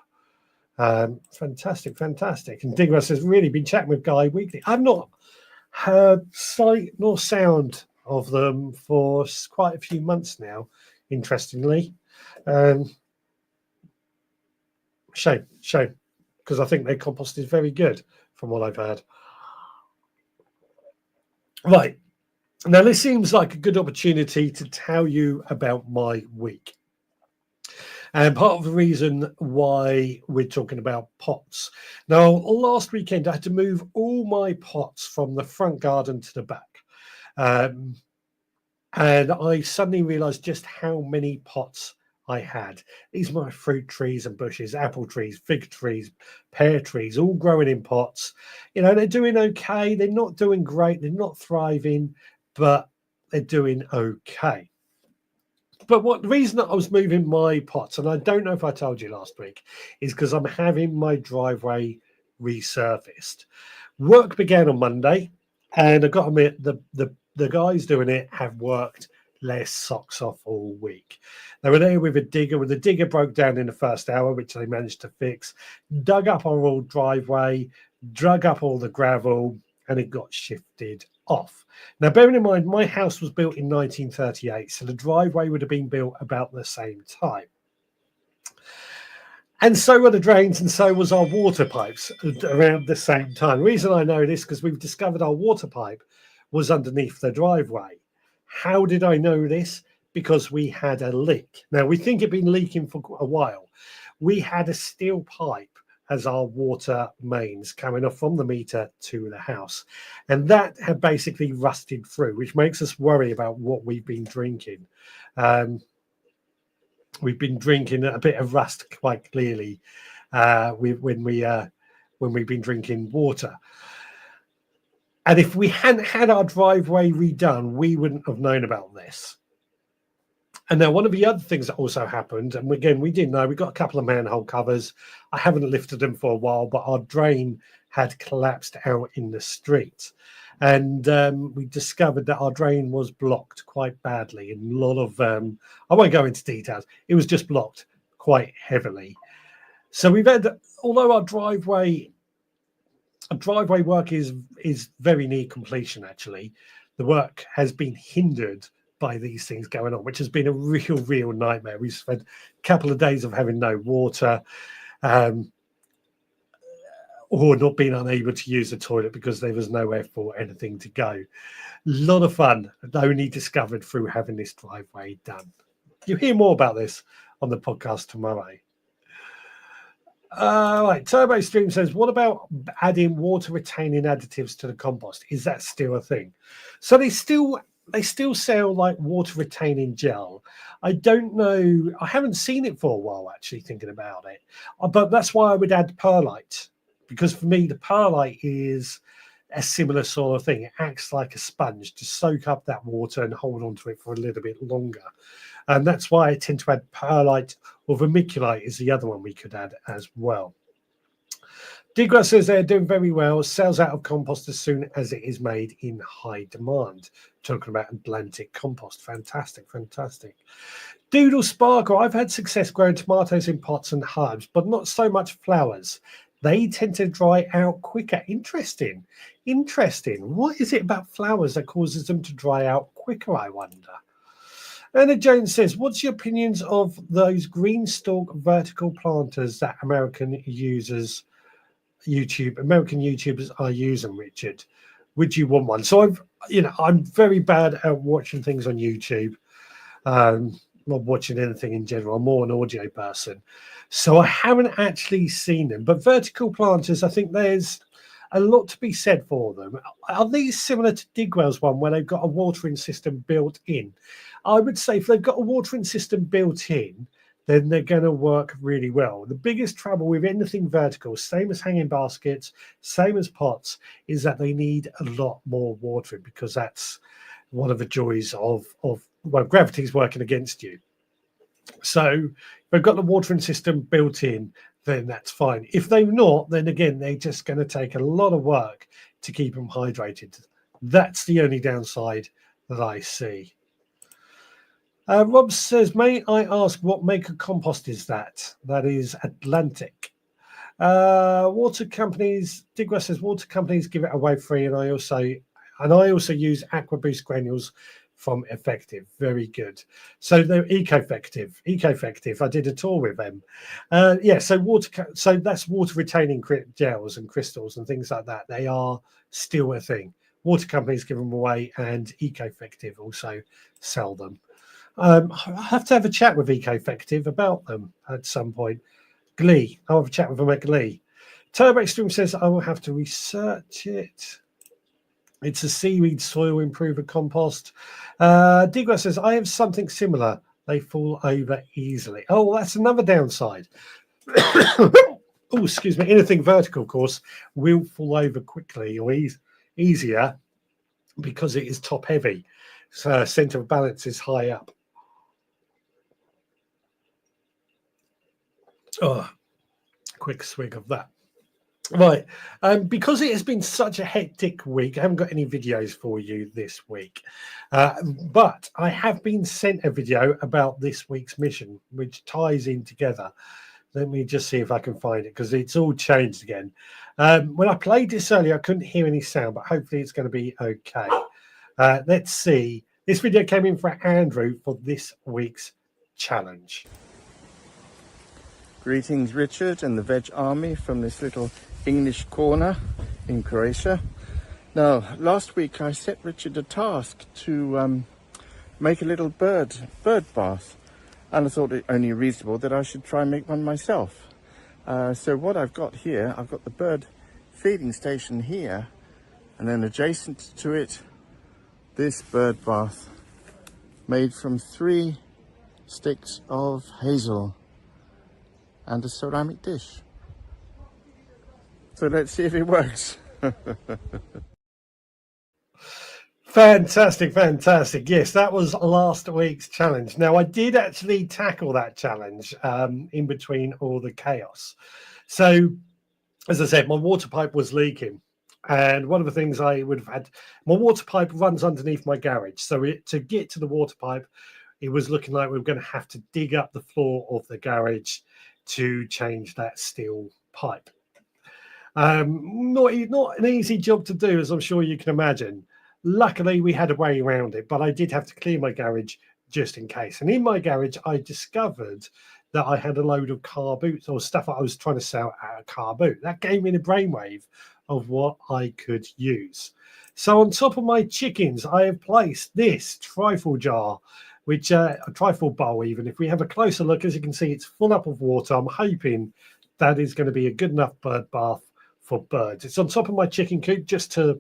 Fantastic. And Digwell says, really been chatting with Guy weekly. I've not heard sight nor sound of them for quite a few months now, interestingly. Shame, because I think their compost is very good from what I've heard. Right. Now, this seems like a good opportunity to tell you about my week. And part of the reason why we're talking about pots. Now, last weekend, I had to move all my pots from the front garden to the back. And I suddenly realized just how many pots I had. These are my fruit trees and bushes, apple trees, fig trees, pear trees, all growing in pots. You know, they're doing okay. They're not doing great. They're not thriving, but they're doing okay. But the reason that I was moving my pots, and I don't know if I told you last week, is because I'm having my driveway resurfaced. Work began on Monday, and I got to admit, the guys doing it have worked less socks off all week. They were there with a digger. When the digger broke down in the first hour, which they managed to fix, dug up our old driveway, drug up all the gravel, and it got shifted off. Now, bearing in mind, my house was built in 1938, so the driveway would have been built about the same time. And so were the drains, and so was our water pipes around the same time. The reason I know this is because we've discovered our water pipe was underneath the driveway. How did I know this? Because we had a leak. Now, we think it'd been leaking for a while. We had a steel pipe as our water mains coming off from the meter to the house. And that had basically rusted through, which makes us worry about what we've been drinking. We've been drinking a bit of rust quite clearly when we've been drinking water. And if we hadn't had our driveway redone, we wouldn't have known about this. And now one of the other things that also happened, and again, we didn't know, we got a couple of manhole covers. I haven't lifted them for a while, but our drain had collapsed out in the street. And we discovered that our drain was blocked quite badly. And a lot of, I won't go into details, it was just blocked quite heavily. So we've had, although our driveway work is very near completion, actually, the work has been hindered by these things going on, which has been a real nightmare. We've spent a couple of days of having no water, or not being unable to use the toilet because there was nowhere for anything to go. A lot of fun, only discovered through having this driveway done. You'll hear more about this on the podcast tomorrow. Right, Turbo Stream says, what about adding water retaining additives to the compost? Is that still a thing? So they still sell like water retaining gel. I don't know. I haven't seen it for a while, actually, thinking about it. But that's why I would add perlite, because for me, the perlite is a similar sort of thing. It acts like a sponge to soak up that water and hold on to it for a little bit longer. And that's why I tend to add perlite, or vermiculite is the other one we could add as well. Digra says they're doing very well. Sells out of compost as soon as it is made in high demand. Talking about Atlantic compost. Fantastic, fantastic. Doodle Sparkle. I've had success growing tomatoes in pots and herbs, but not so much flowers. They tend to dry out quicker. Interesting. Interesting. What is it about flowers that causes them to dry out quicker, I wonder? Anna Jones says, what's your opinions of those green stalk vertical planters that American YouTubers are using, Richard? Would you want one? So I'm very bad at watching things on YouTube. Not watching anything in general. I'm more an audio person. So I haven't actually seen them. But vertical planters, I think there's a lot to be said for them. Are these similar to Digwell's one where they've got a watering system built in? I would say if they've got a watering system built in, then they're going to work really well. The biggest trouble with anything vertical, same as hanging baskets, same as pots, is that they need a lot more watering, because that's one of the joys of gravity's working against you. So if they've got the watering system built in, then that's fine. If they've not, then again, they're just going to take a lot of work to keep them hydrated. That's the only downside that I see. Rob says, may I ask what make of compost is that? That is Atlantic. Water companies, Digwell says, water companies give it away free, and I also use AquaBoost granules from Effective. Very good. So they're Eco-Effective. I did a tour with them. So that's water retaining gels and crystals and things like that. They are still a thing. Water companies give them away, and Eco-Effective also sell them. I have to have a chat with Eco-Effective about them at some point. Glee. I'll have a chat with them at Glee. Turbo Extreme says I will have to research it. It's a seaweed soil improver compost. Digwa says, I have something similar. They fall over easily. Oh, that's another downside. Oh, excuse me. Anything vertical, of course, will fall over quickly or easier because it is top heavy. So center of balance is high up. Oh, quick swig of that. Right, because it has been such a hectic week, I haven't got any videos for you this week, but I have been sent a video about this week's mission, which ties in together. Let me just see if I can find it, because it's all changed again. When I played this earlier, I couldn't hear any sound, but hopefully it's going to be okay. Let's see. This video came in for Andrew for this week's challenge. Greetings, Richard and the Veg Army from this little English corner in Croatia. Now, last week I set Richard a task to make a little bird bath, and I thought it only reasonable that I should try and make one myself. So what I've got here, I've got the bird feeding station here, and then adjacent to it, this bird bath made from 3 sticks of hazel and a ceramic dish. So let's see if it works. Fantastic. Yes, that was last week's challenge. Now, I did actually tackle that challenge in between all the chaos. So, as I said, my water pipe was leaking. And one of the things I would have had, my water pipe runs underneath my garage. So to get to the water pipe, it was looking like we were going to have to dig up the floor of the garage to change that steel pipe. Not an easy job to do, as I'm sure you can imagine. Luckily, we had a way around it, but I did have to clear my garage just in case. And in my garage, I discovered that I had a load of car boots or stuff that I was trying to sell at a car boot. That gave me the brainwave of what I could use. So on top of my chickens, I have placed this trifle jar, which a trifle bowl even. If we have a closer look, as you can see, it's full up of water. I'm hoping that is going to be a good enough bird bath for birds. It's on top of my chicken coop just to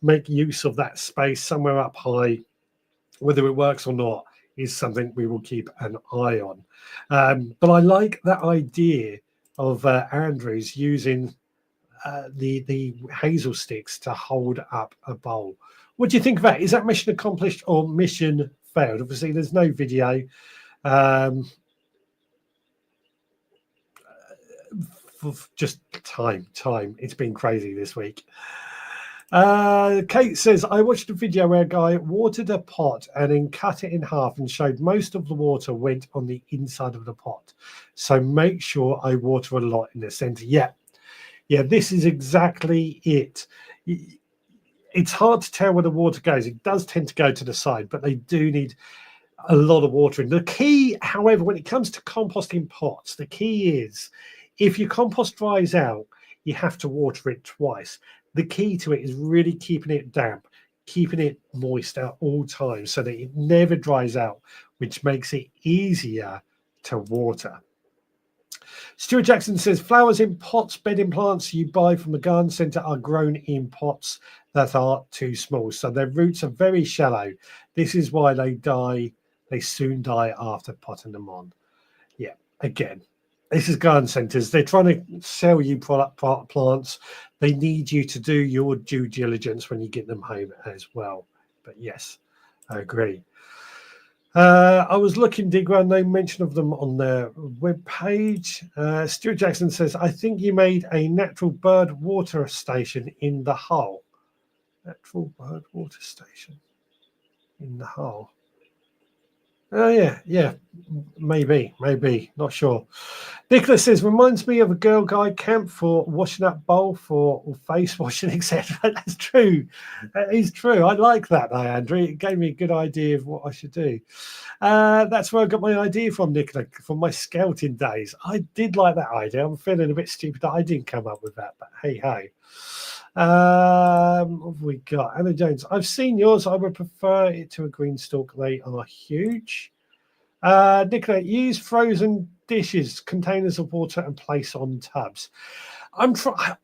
make use of that space somewhere up high. Whether it works or not is something we will keep an eye on. But I like that idea of Andrew's using the hazel sticks to hold up a bowl. What do you think of that? Is that mission accomplished or mission failed? Obviously, there's no video just time. It's been crazy this week. Kate says, I watched a video where a guy watered a pot and then cut it in half and showed most of the water went on the inside of the pot. So make sure I water a lot in the center. Yeah, this is exactly it. It's hard to tell where the water goes. It does tend to go to the side, but they do need a lot of watering. The key, however, when it comes to composting pots, the key is if your compost dries out, you have to water it twice. The key to it is really keeping it damp, keeping it moist at all times so that it never dries out, which makes it easier to water. Stuart Jackson says, flowers in pots, bedding plants you buy from the garden centre are grown in pots that are too small. So their roots are very shallow. This is why they die. They soon die after potting them on. Yeah, again, this is garden centres. They're trying to sell you plants. They need you to do your due diligence when you get them home as well. But yes, I agree. I was looking, Digger, no mention of them on their webpage. Stuart Jackson says, I think you made a natural bird water station in the Hull. Natural bird water station in the Hull. Oh, yeah, maybe, not sure. Nicholas says, reminds me of a Girl Guide camp for washing up bowl for face washing, etc. That's true. That is true. I like that, Andrew. It gave me a good idea of what I should do. That's where I got my idea from, Nicola, from my scouting days. I did like that idea. I'm feeling a bit stupid that I didn't come up with that, but hey. What have we got? Anna Jones, I've seen yours. I would prefer it to a green stalk. They are huge. Nicola, use frozen dishes, containers of water, and place on tubs. I'm trying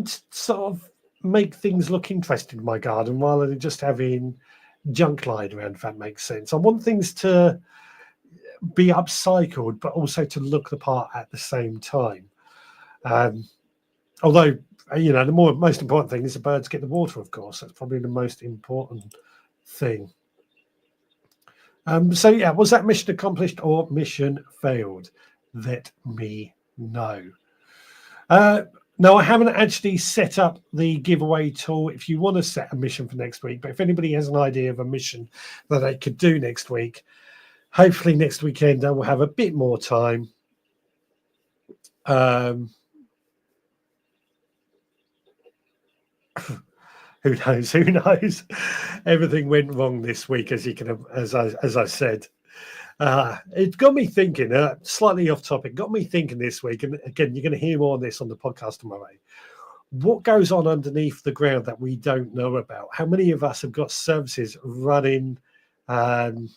to sort of make things look interesting in my garden rather than just having junk lying around, if that makes sense. I want things to be upcycled, but also to look the part at the same time. Although, the most important thing is the birds get the water, of course. That's probably the most important thing. Was that mission accomplished or mission failed? Let me know. No, I haven't actually set up the giveaway tool if you want to set a mission for next week. But if anybody has an idea of a mission that they could do next week, hopefully next weekend I will have a bit more time. Who knows? Everything went wrong this week, as I said. It got me thinking, slightly off topic, got me thinking this week. And again, you're going to hear more on this on the podcast tomorrow. What goes on underneath the ground that we don't know about? How many of us have got services running under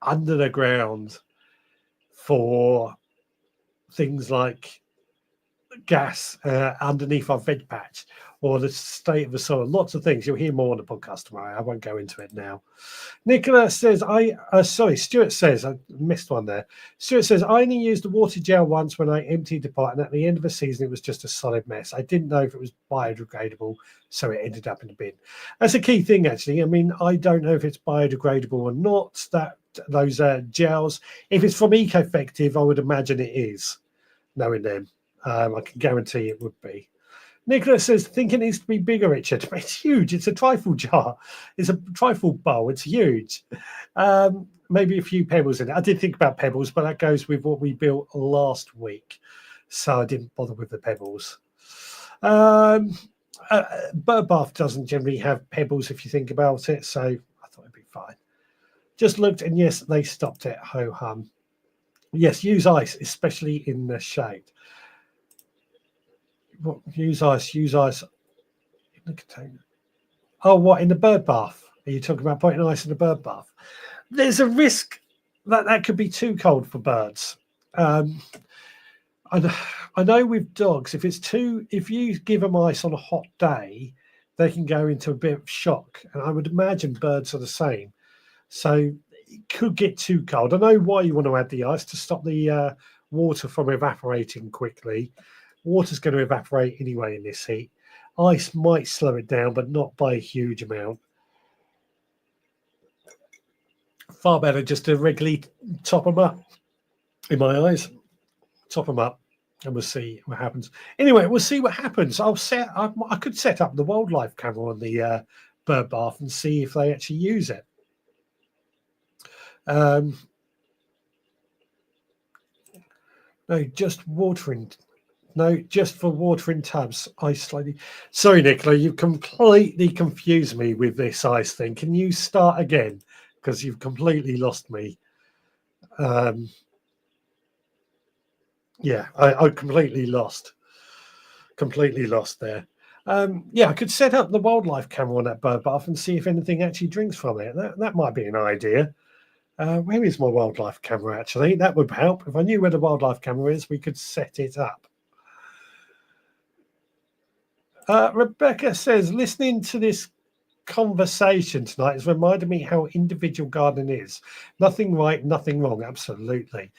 the ground for things like gas underneath our veg patch or the state of the soil? Lots of things. You'll hear more on the podcast tomorrow. I won't go into it now. Nicola says, Stuart says, I missed one there. Stuart says, I only used the water gel once when I emptied the pot, and at the end of the season, it was just a solid mess. I didn't know if it was biodegradable, so it ended up in the bin. That's a key thing, actually. I mean, I don't know if it's biodegradable or not, those gels. If it's from Ecofective, I would imagine it is, knowing them. I can guarantee it would be. Nicholas says, think it needs to be bigger, Richard. It's huge. It's a trifle jar. It's a trifle bowl. It's huge. Maybe a few pebbles in it. I did think about pebbles, but that goes with what we built last week. So I didn't bother with the pebbles. Bird bath doesn't generally have pebbles if you think about it. So I thought it'd be fine. Just looked, and yes, they stopped it. Ho hum. Yes, use ice, especially in the shade. What, use ice in the container. Oh, what, in the bird bath? Are you talking about putting ice in the bird bath? There's a risk that could be too cold for birds. I know with dogs, if you give them ice on a hot day, they can go into a bit of shock. And I would imagine birds are the same. So it could get too cold. I know why you want to add the ice, to stop the water from evaporating quickly. Water's going to evaporate anyway in this heat. Ice might slow it down, but not by a huge amount. Far better just to regularly top them up. in my eyes. Top them up, and we'll see what happens. Anyway, we'll see what happens. I could set up the wildlife camera on the bird bath and see if they actually use it. No, just watering. No, just for watering tubs. Sorry, Nicola, you completely confused me with this ice thing. Can you start again? Because you've completely lost me. Yeah, I completely lost. Completely lost there. Yeah, I could set up the wildlife camera on that bird bath and see if anything actually drinks from it. That might be an idea. Where is my wildlife camera, actually? That would help. If I knew where the wildlife camera is, we could set it up. Rebecca says, listening to this conversation tonight has reminded me how individual gardening is. Nothing right, nothing wrong. Absolutely.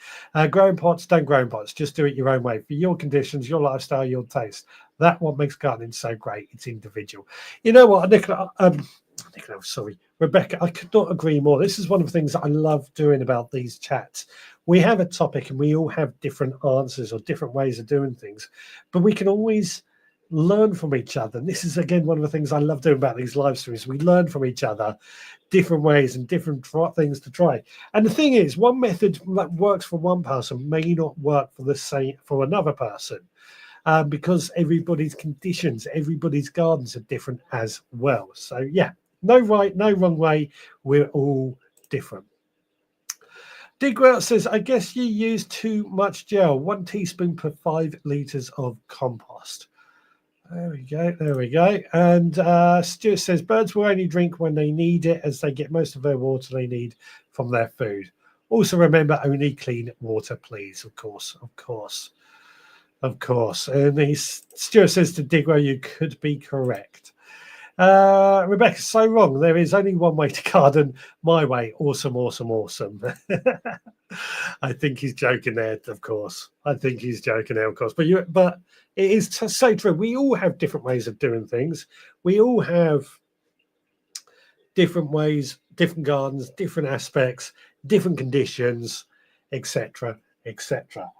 Growing pots, don't grow in pots. Just do it your own way. For your conditions, your lifestyle, your taste. That's what makes gardening so great. It's individual. You know what, Nicola, sorry, Rebecca, I could not agree more. This is one of the things that I love doing about these chats. We have a topic and we all have different answers or different ways of doing things, but we can always learn from each other. And this is, again, one of the things I love doing about these live streams. We learn from each other different ways and different things to try. And the thing is, one method that works for one person may not work for the same for another person. Because everybody's conditions, everybody's gardens are different as well. So yeah, no right, no wrong way. We're all different. Digwell says, I guess you use too much gel. 1 teaspoon per 5 litres of compost. There we go. There we go. And Stuart says, birds will only drink when they need it, as they get most of their water they need from their food. Also remember, only clean water, please. Of course, of course. Of course. And Stuart says to Digwell, you could be correct. Rebecca's so wrong. There is only one way to garden, my way. Awesome, awesome, awesome. I think he's joking there, of course. I think he's joking there, of course. But it is so true. We all have different ways of doing things. We all have different ways, different gardens, different aspects, different conditions, etc., etc.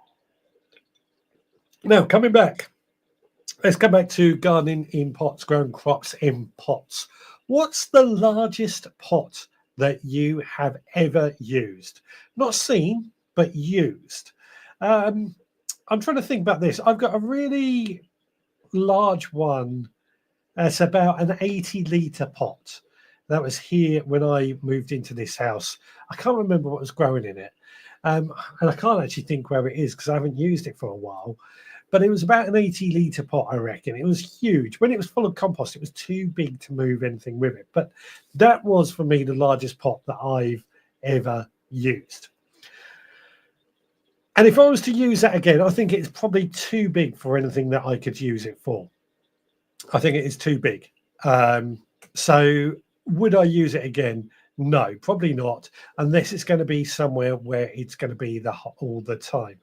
Now, coming back, let's come back to gardening in pots, growing crops in pots. What's the largest pot that you have ever used? Not seen, but used. I'm trying to think about this. I've got a really large one. It's about an 80-litre pot. That was here when I moved into this house. I can't remember what was growing in it. And I can't actually think where it is because I haven't used it for a while. But it was about an 80-litre pot, I reckon. It was huge. When it was full of compost, it was too big to move anything with it. But that was, for me, the largest pot that I've ever used. And if I was to use that again, I think it's probably too big for anything that I could use it for. I think it is too big. So would I use it again? No, probably not, unless it's going to be somewhere where it's going to be all the time.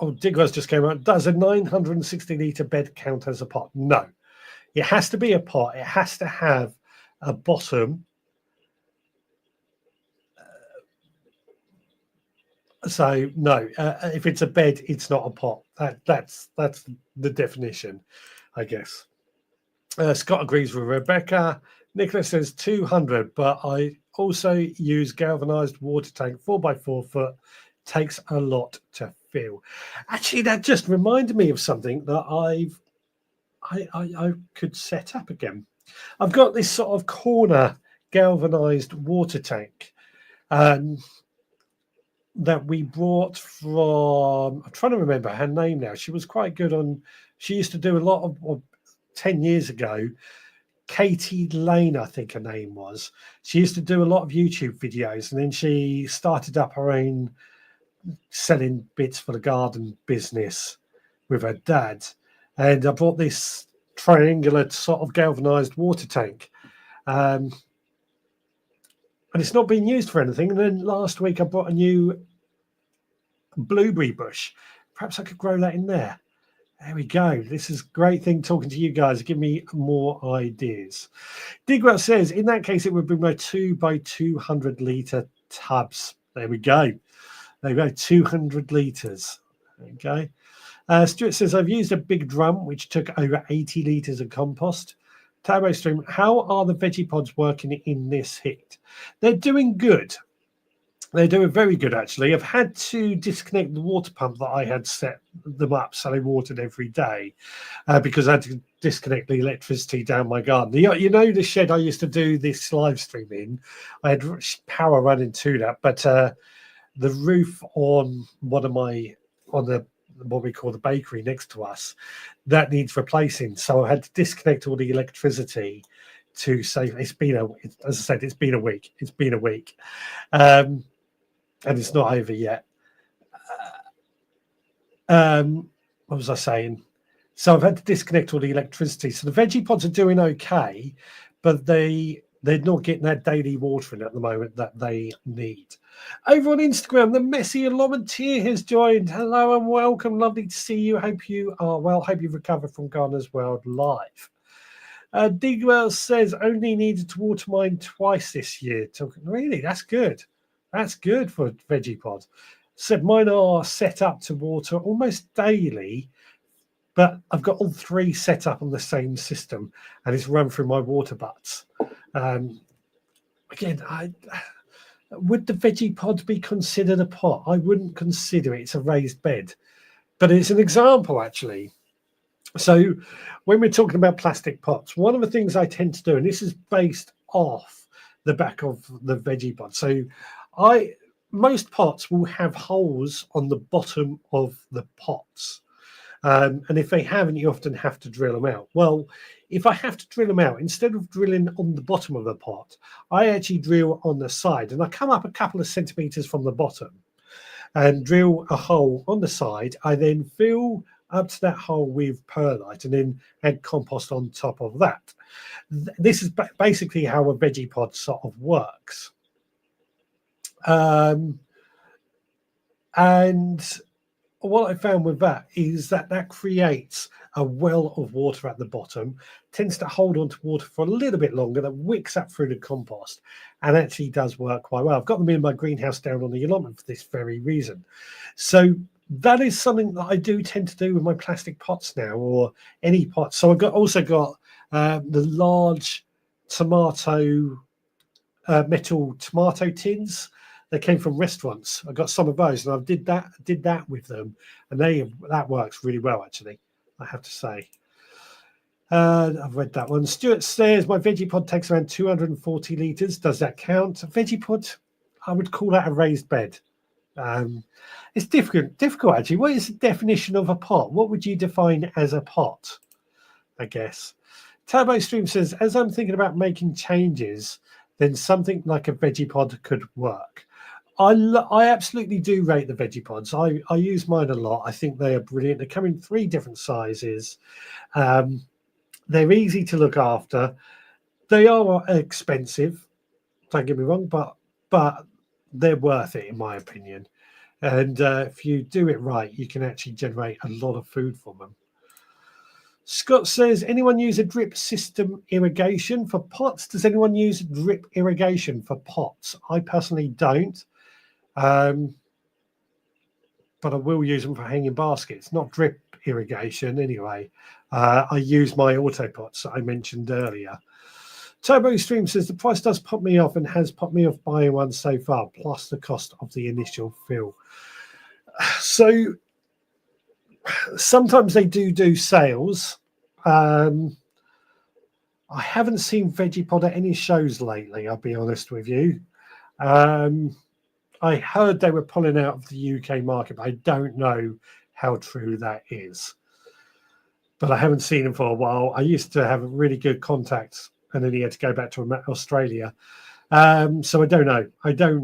Digwell's just came out. Does a 960-litre bed count as a pot? No. It has to be a pot. It has to have a bottom. So no, if it's a bed, it's not a pot. That's the definition, I guess. Scott agrees with Rebecca. Nicholas says 200, but I also use galvanized water tank 4x4 foot. Takes a lot to fill. Actually, that just reminded me of something that I could set up again. I've got this sort of corner galvanized water tank that we brought from, I'm trying to remember her name now. She was quite good on, she used to do a lot of 10 years ago, Katie Lane, I think her name was. She used to do a lot of YouTube videos, and then she started up her own selling bits for the garden business with her dad. And I bought this triangular sort of galvanized water tank. And it's not been used for anything. And then last week I bought a new blueberry bush. Perhaps I could grow that in there. There we go. This is a great thing talking to you guys. Give me more ideas. Digwell says, in that case, it would be my 2 by 200 litre tubs. There we go. There we go. 200 litres. Okay. Stuart says, I've used a big drum, which took over 80 litres of compost. Turbo Stream, how are the veggie pods working in this heat? They're doing good. They're doing very good, actually. I've had to disconnect the water pump that I had set them up so they watered every day because I had to disconnect the electricity down my garden. You know the shed I used to do this live stream in? I had power running to that, but the roof on what we call the bakery next to us, that needs replacing. So I had to disconnect all the electricity to save. As I said, it's been a week. It's been a week. And it's not over yet. What was I saying? So I've had to disconnect all the electricity. So the veggie pods are doing okay, but they're not getting that daily watering at the moment that they need. Over on Instagram, the Messy Volunteer has joined. Hello and welcome. Lovely to see you. Hope you are well. Hope you've recovered from Gardener's World Live. Digwell says, only needed to water mine twice this year. Really? That's good. That's good for veggie pods. So mine are set up to water almost daily, but I've got all three set up on the same system, and it's run through my water butts. Again, would the veggie pod be considered a pot? I wouldn't consider it. It's a raised bed, but it's an example, actually. So when we're talking about plastic pots, one of the things I tend to do, and this is based off the back of the veggie pod. So most pots will have holes on the bottom of the pots. And if they haven't, you often have to drill them out. Well, if I have to drill them out, instead of drilling on the bottom of the pot, I actually drill on the side. And I come up a couple of centimetres from the bottom and drill a hole on the side. I then fill up to that hole with perlite and then add compost on top of that. This is basically how a veggie pod sort of works. And what I found with that is that creates a well of water at the bottom, tends to hold on to water for a little bit longer, that wicks up through the compost, and actually does work quite well. I've got them in my greenhouse down on the allotment for this very reason. So that is something that I do tend to do with my plastic pots now, or any pots. So I've also got the large metal tomato tins. They came from restaurants. I got some of those, and I did that with them, and that works really well, actually, I have to say. I've read that one. Stuart says, my veggie pod takes around 240 litres. Does that count? A veggie pod, I would call that a raised bed. It's difficult, actually. What is the definition of a pot? What would you define as a pot, I guess? Turbo Stream says, as I'm thinking about making changes, then something like a veggie pod could work. I absolutely do rate the veggie pods. I use mine a lot. I think they are brilliant. They come in 3 different sizes. They're easy to look after. They are expensive, don't get me wrong, but they're worth it, in my opinion. And if you do it right, you can actually generate a lot of food from them. Scott says, anyone use a drip system irrigation for pots? Does anyone use drip irrigation for pots? I personally don't. But I will use them for hanging baskets, not drip irrigation anyway. I use my auto pots that I mentioned earlier. Turbo Stream says, the price does pop me off and has popped me off buying one so far, plus the cost of the initial fill. So sometimes they do sales. I haven't seen veggie pod at any shows lately, I'll be honest with you. I heard they were pulling out of the UK market, but I don't know how true that is. But I haven't seen them for a while. I used to have really good contacts, and then he had to go back to Australia. So I don't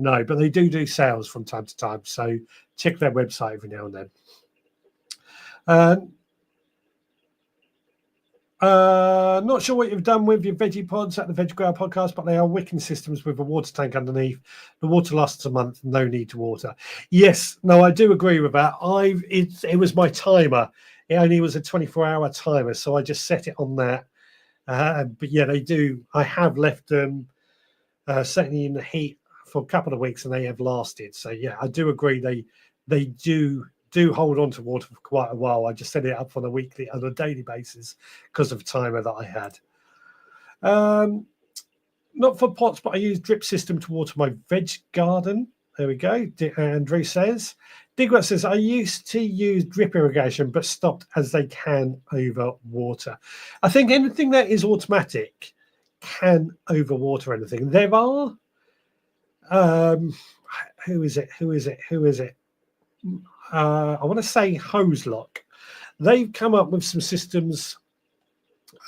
know. But they do sales from time to time. So check their website every now and then. Not sure what you've done with your veggie pods at the Veg Grower Podcast, but they are wicking systems with a water tank underneath. The water lasts a month, no need to water. Yes, no, I do agree with that. It was my timer. it only was a 24-hour timer, so I just set it on that. But yeah, they do. I have left them certainly in the heat for a couple of weeks, and they have lasted. So yeah, I do agree. They do hold on to water for quite a while. I just set it up on a daily basis because of the timer that I had. Not for pots, but I use drip system to water my veg garden. There we go. Andrew says. Digwell says, I used to use drip irrigation, but stopped as they can overwater. I think anything that is automatic can overwater anything. There are, who is it? I want to say Hose Lock. They've come up with some systems,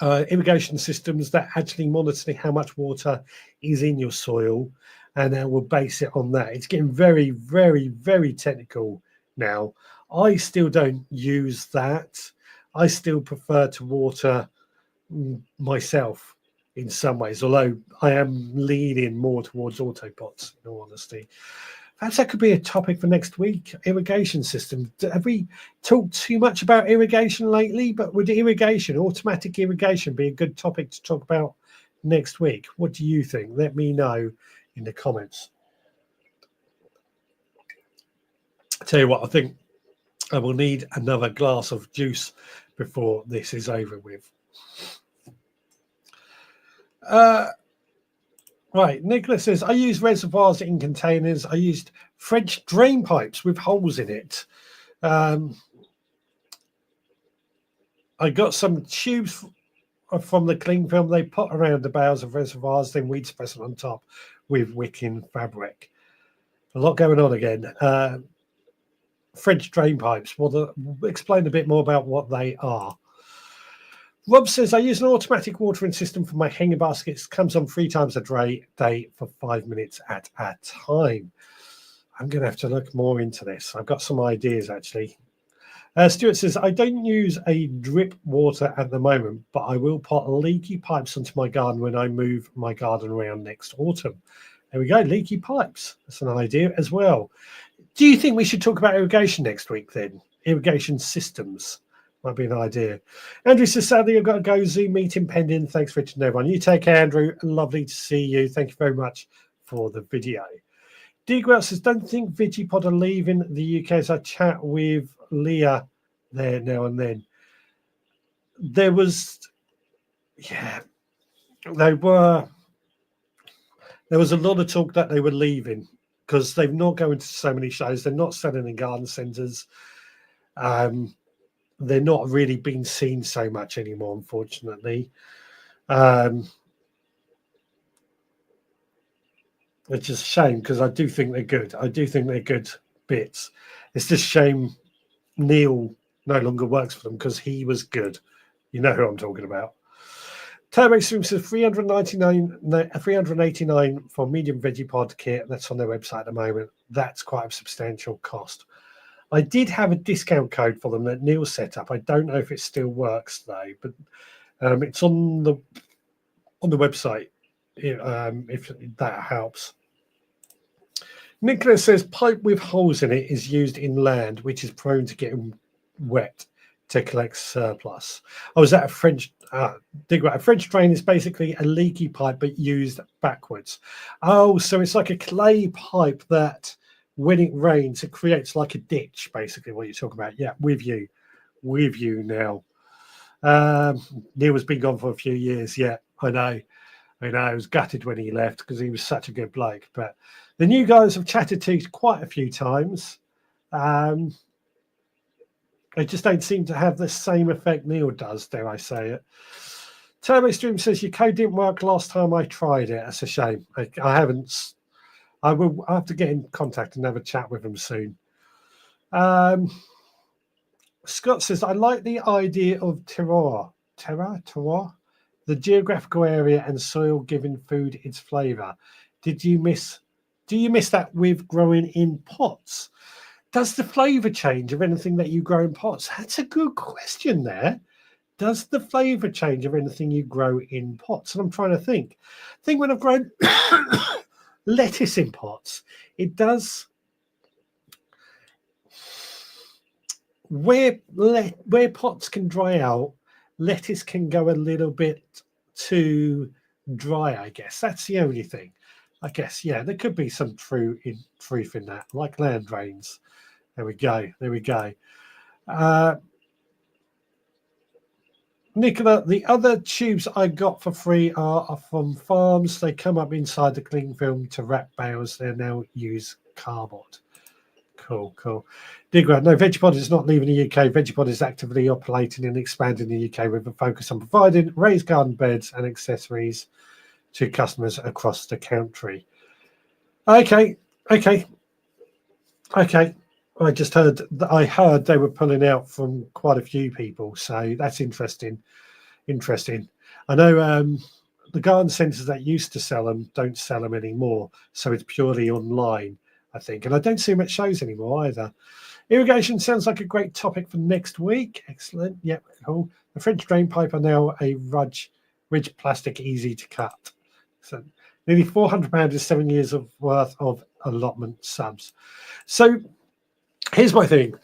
irrigation systems that actually monitor how much water is in your soil, and they will base it on that. It's getting very, very, very technical now. I still don't use that. I still prefer to water myself in some ways, although I am leaning more towards autopots, in all honesty. Perhaps that could be a topic for next week. Irrigation system. Have we talked too much about irrigation lately? But would automatic irrigation, be a good topic to talk about next week? What do you think? Let me know in the comments. I tell you what, I think I will need another glass of juice before this is over with. Right, Nicholas says, I use reservoirs in containers. I used French drain pipes with holes in it. I got some tubes from the cling film. They put around the bowels of reservoirs, then weed suppressant on top with wicking fabric. A lot going on again. French drain pipes. Well, explain a bit more about what they are. Rob says, I use an automatic watering system for my hanging baskets. Comes on 3 times a day for 5 minutes at a time. I'm going to have to look more into this. I've got some ideas, actually. Stuart says, I don't use a drip water at the moment, but I will put leaky pipes onto my garden when I move my garden around next autumn. There we go, leaky pipes. That's an idea as well. Do you think we should talk about irrigation next week then? Irrigation systems. Might be an idea. Andrew says, sadly, I've got to go. Zoom meeting pending. Thanks, Richard and everyone. You take care, Andrew. Lovely to see you. Thank you very much for the video. Digwell says, don't think Vigipod are leaving the UK as I chat with Leah there now and then. There was a lot of talk that they were leaving because they've not going to so many shows. They're not selling in garden centres. They're not really being seen so much anymore, unfortunately. Which is a shame because I do think they're good. I do think they're good bits. It's just a shame Neil no longer works for them because he was good. You know who I'm talking about. Turbo Stream says 389 for medium Vigipod kit. That's on their website at the moment. That's quite a substantial cost. I did have a discount code for them that Neil set up. I don't know if it still works though, but it's on the website. If that helps. Nicholas says pipe with holes in it is used in land which is prone to getting wet to collect surplus. Oh, is that a French dig? A French drain is basically a leaky pipe but used backwards. Oh, so it's like a clay pipe that when it rains, it creates like a ditch, basically what you're talking about. Yeah, with you now. Neil has been gone for a few years. Yeah, I know. I was gutted when he left because he was such a good bloke. But the new guys have chatted to quite a few times. They just don't seem to have the same effect Neil does, dare I say it. Turbo Stream says your code didn't work last time I tried it. That's a shame. I haven't. I'll have to get in contact and have a chat with them soon. Scott says, I like the idea of terroir, the geographical area and soil giving food its flavour. Do you miss that with growing in pots? Does the flavour change of anything that you grow in pots? That's a good question there. Does the flavour change of anything you grow in pots? And I'm trying to think. I think when I've grown lettuce in pots, it does. where pots can dry out, lettuce can go a little bit too dry, I guess. That's the only thing. I guess, yeah, there could be some truth in that, like land drains. There we go. There we go. Nicola, the other tubes I got for free are from farms. They come up inside the cling film to wrap bales. They now use cardboard. Cool, cool. Digra, no, Vegepod is not leaving the UK. Vegepod is actively operating and expanding in the UK with a focus on providing raised garden beds and accessories to customers across the country. Okay. I just heard they were pulling out from quite a few people, so that's interesting. I know the garden centres that used to sell them don't sell them anymore, so it's purely online, I think. And I don't see much shows anymore either. Irrigation sounds like a great topic for next week. Excellent. Yep, cool. The French drain pipe are now a ridge plastic, easy to cut. So nearly £400 is 7 years worth of allotment subs. So here's my thing.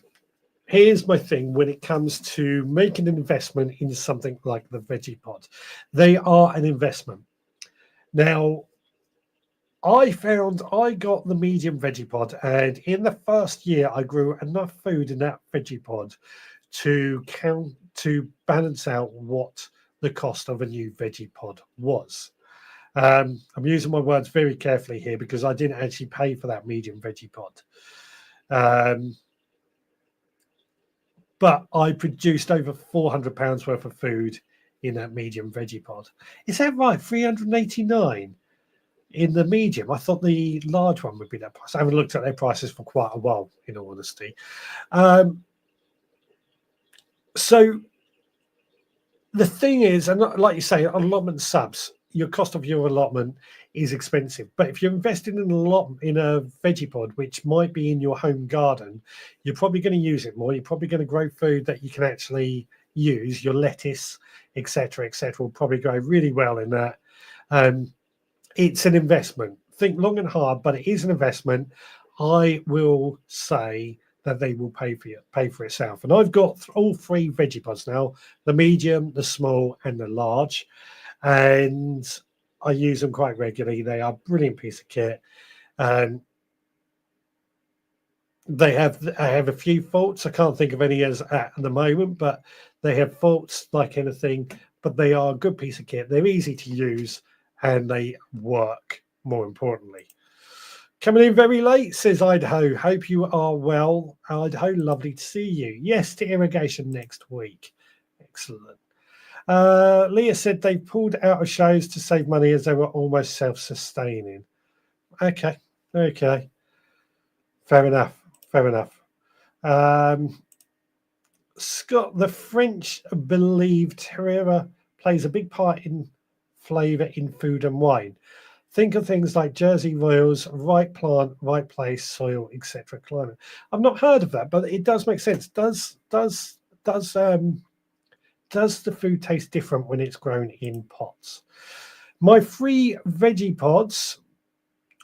When it comes to making an investment in something like the Vegepod. They are an investment. Now, I got the medium Vegepod, and in the first year, I grew enough food in that Vegepod to balance out what the cost of a new Vegepod was. I'm using my words very carefully here because I didn't actually pay for that medium Vegepod. But I produced over £400 worth of food in that medium Vegepod. Is that right? 389 in the medium. I thought the large one would be that price. I haven't looked at their prices for quite a while, in all honesty. So the thing is, and like you say, allotment subs, your cost of your allotment is expensive. But if you're investing in a Vegepod, which might be in your home garden, you're probably going to use it more. You're probably going to grow food that you can actually use. Your lettuce, etc., will probably grow really well in that. It's an investment. Think long and hard, but it is an investment. I will say that they will pay for itself. And I've got all three Vegepods now: the medium, the small, and the large. And I use them quite regularly. They are a brilliant piece of kit. I have a few faults. I can't think of any at the moment, but they have faults like anything. But they are a good piece of kit. They're easy to use, and they work, more importantly. Coming in very late, says Idaho. Hope you are well. Idaho, lovely to see you. Yes, to irrigation next week. Excellent. Leah said they pulled out of shows to save money as they were almost self-sustaining. Okay. Fair enough. Scott, the French believe terroir plays a big part in flavour in food and wine. Think of things like Jersey Royals, right plant, right place, soil, etc. Climate. I've not heard of that, but it does make sense. Does the food taste different when it's grown in pots? My free Vegepods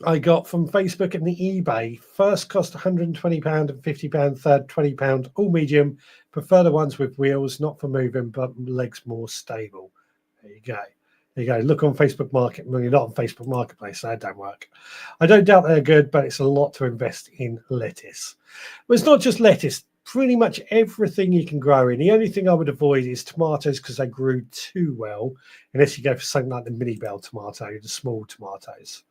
I got from Facebook and the eBay. First cost £120 and £50, third £20, all medium. Prefer the ones with wheels, not for moving, but legs more stable. There you go. Look on Facebook Market. Well, you're not on Facebook Marketplace, so that don't work. I don't doubt they're good, but it's a lot to invest in lettuce. Well, it's not just lettuce. Pretty much everything you can grow in. The only thing I would avoid is tomatoes because they grew too well, unless you go for something like the mini bell tomato, the small tomatoes.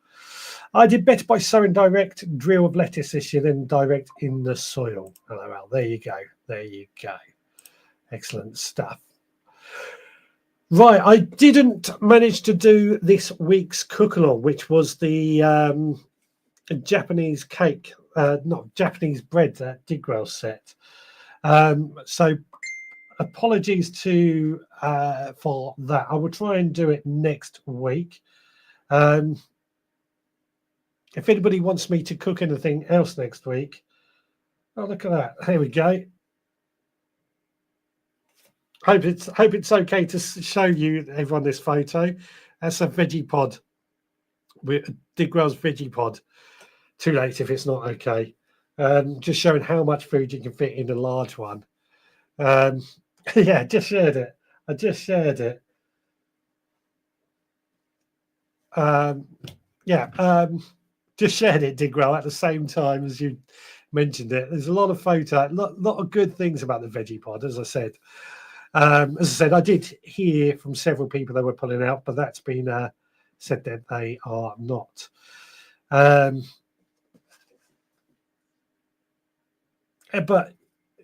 I did better by sowing direct drill of lettuce this year than direct in the soil. Oh, well, there you go. Excellent stuff. Right, I didn't manage to do this week's cook-along, which was the Japanese cake, not Japanese bread that Digwell set. So apologies for that. I will try and do it next week. If anybody wants me to cook anything else next week, oh, look at that. Here we go. Hope it's okay to show you everyone this photo. That's a Vegepod, with Digwell's Vegepod. Too late if it's not okay. Just showing how much food you can fit in a large one. Um, yeah, just shared it. I just shared it. Um, yeah, just shared it, Digwell, at the same time as you mentioned it. There's a lot of lot of good things about the veggie pod, as I said. I did hear from several people they were pulling out, but that's been said that they are not. But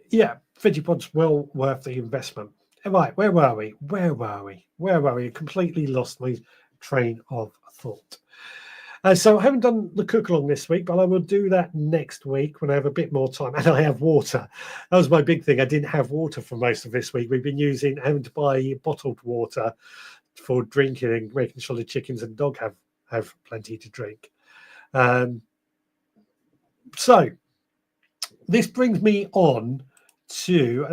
yeah, veggie pod's well worth the investment. Right, where were we? Completely lost my train of thought. So I haven't done the cook along this week, but I will do that next week when I have a bit more time and I have water. That was my big thing. I didn't have water for most of this week. We've been having to buy bottled water for drinking and making sure the chickens and dog have plenty to drink. So this brings me on to,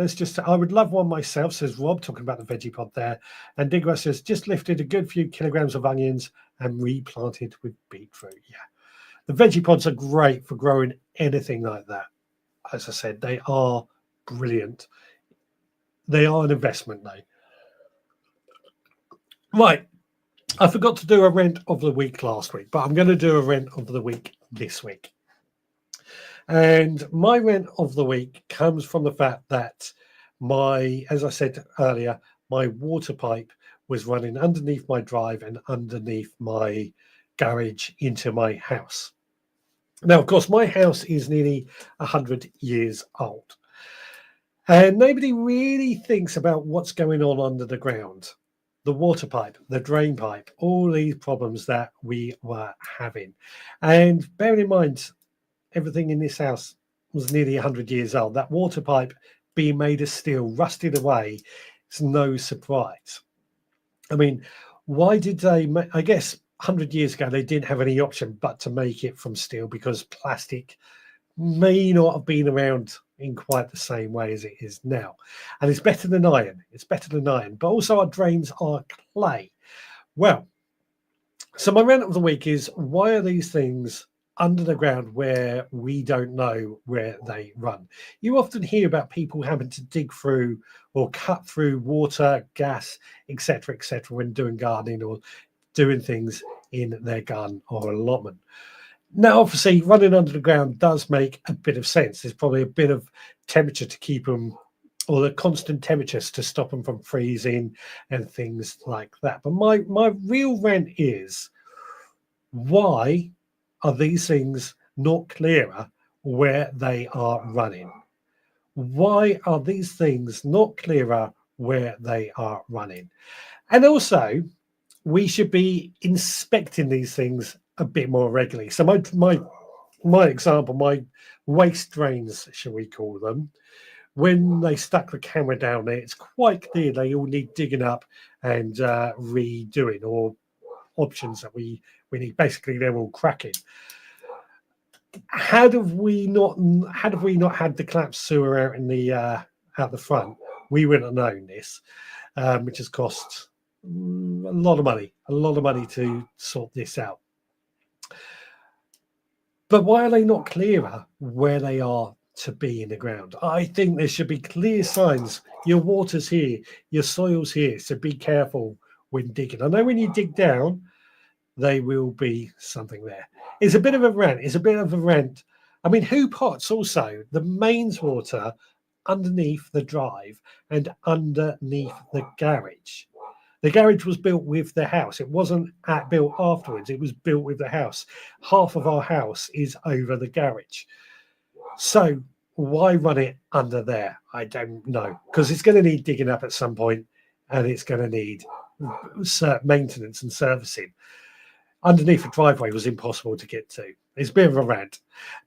I would love one myself, says Rob, talking about the veggie pod there. And Digwa says, just lifted a good few kilograms of onions and replanted with beetroot. Yeah. The veggie pods are great for growing anything like that. As I said, they are brilliant. They are an investment, though. Right. I forgot to do a rent of the week last week, but I'm going to do a rent of the week this week. And my rent of the week comes from the fact that as I said earlier, my water pipe was running underneath my drive and underneath my garage into my house. Now, of course, my house is nearly 100 years old. And nobody really thinks about what's going on under the ground. The water pipe, the drain pipe, all these problems that we were having. And bearing in mind, everything in this house was nearly 100 years old. That water pipe being made of steel, rusted away, it's no surprise. I mean, why did they, I guess 100 years ago, they didn't have any option but to make it from steel because plastic may not have been around in quite the same way as it is now. And it's better than iron. But also our drains are clay. Well, so my rant of the week is, why are these things under the ground where we don't know where they run? You often hear about people having to dig through or cut through water, gas, etc., when doing gardening or doing things in their garden or allotment. Now, obviously, running under the ground does make a bit of sense. There's probably a bit of temperature to keep them, or the constant temperatures to stop them from freezing and things like that. But my real rant is, why are these things not clearer where they are running? Why are these things not clearer where they are running? And also, we should be inspecting these things a bit more regularly. So my example, my waste drains, shall we call them, when they stuck the camera down there, it's quite clear they all need digging up and redoing, or options that we need. Basically, they're all cracking. Had we not had the collapsed sewer out in the out the front, we wouldn't have known this, which has cost a lot of money to sort this out. But why are they not clearer where they are to be in the ground? I think there should be clear signs. Your water's here, your soil's here, so be careful when digging. I know when you dig down, there will be something there. It's a bit of a rant. I mean, who pots also the mains water underneath the drive and underneath the garage? The garage was built with the house. It wasn't built afterwards. It was built with the house. Half of our house is over the garage. So why run it under there? I don't know. Because it's going to need digging up at some point, and it's going to need maintenance and servicing. Underneath the driveway was impossible to get to. It's a bit of a rant.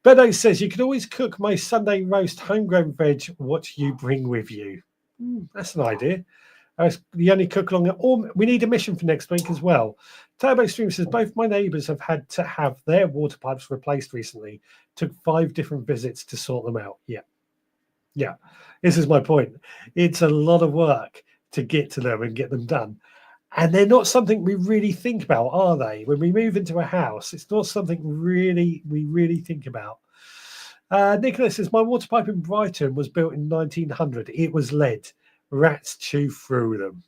Beto says, you can always cook my Sunday roast homegrown veg. What you bring with you? That's an idea. The only cook along it. Or we need a mission for next week as well. Turbo Stream says, both my neighbours have had to have their water pipes replaced recently. Took 5 different visits to sort them out. Yeah. This is my point. It's a lot of work to get to them and get them done. And they're not something we really think about, are they? When we move into a house, it's not something we really think about. Nicholas says, my water pipe in Brighton was built in 1900. It was lead. Rats chew through them.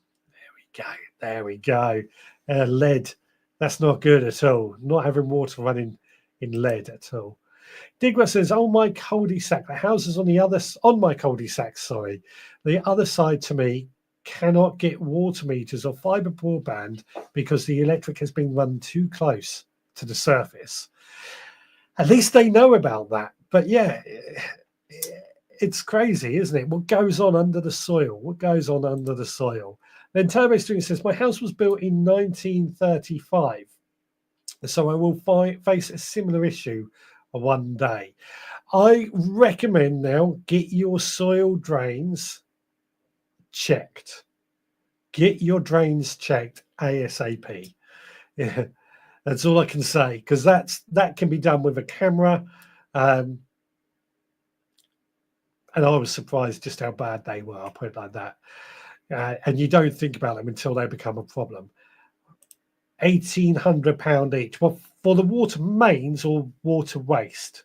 There we go. Lead. That's not good at all. Not having water running in lead at all. Digra says, "Oh, my cul-de-sac. The houses on my cul-de-sac. Sorry, the other side to me cannot get water meters or fibre broadband because the electric has been run too close to the surface." At least they know about that. But yeah, it's crazy, isn't it? What goes on under the soil? What goes on under the soil? Then Turbo String says, my house was built in 1935, so I will face a similar issue one day. I recommend now get your soil drains checked. Get your drains checked ASAP. Yeah, that's all I can say, because that can be done with a camera. And I was surprised just how bad they were. I'll put it like that. And you don't think about them until they become a problem. £1,800 each. Well, for the water mains or water waste.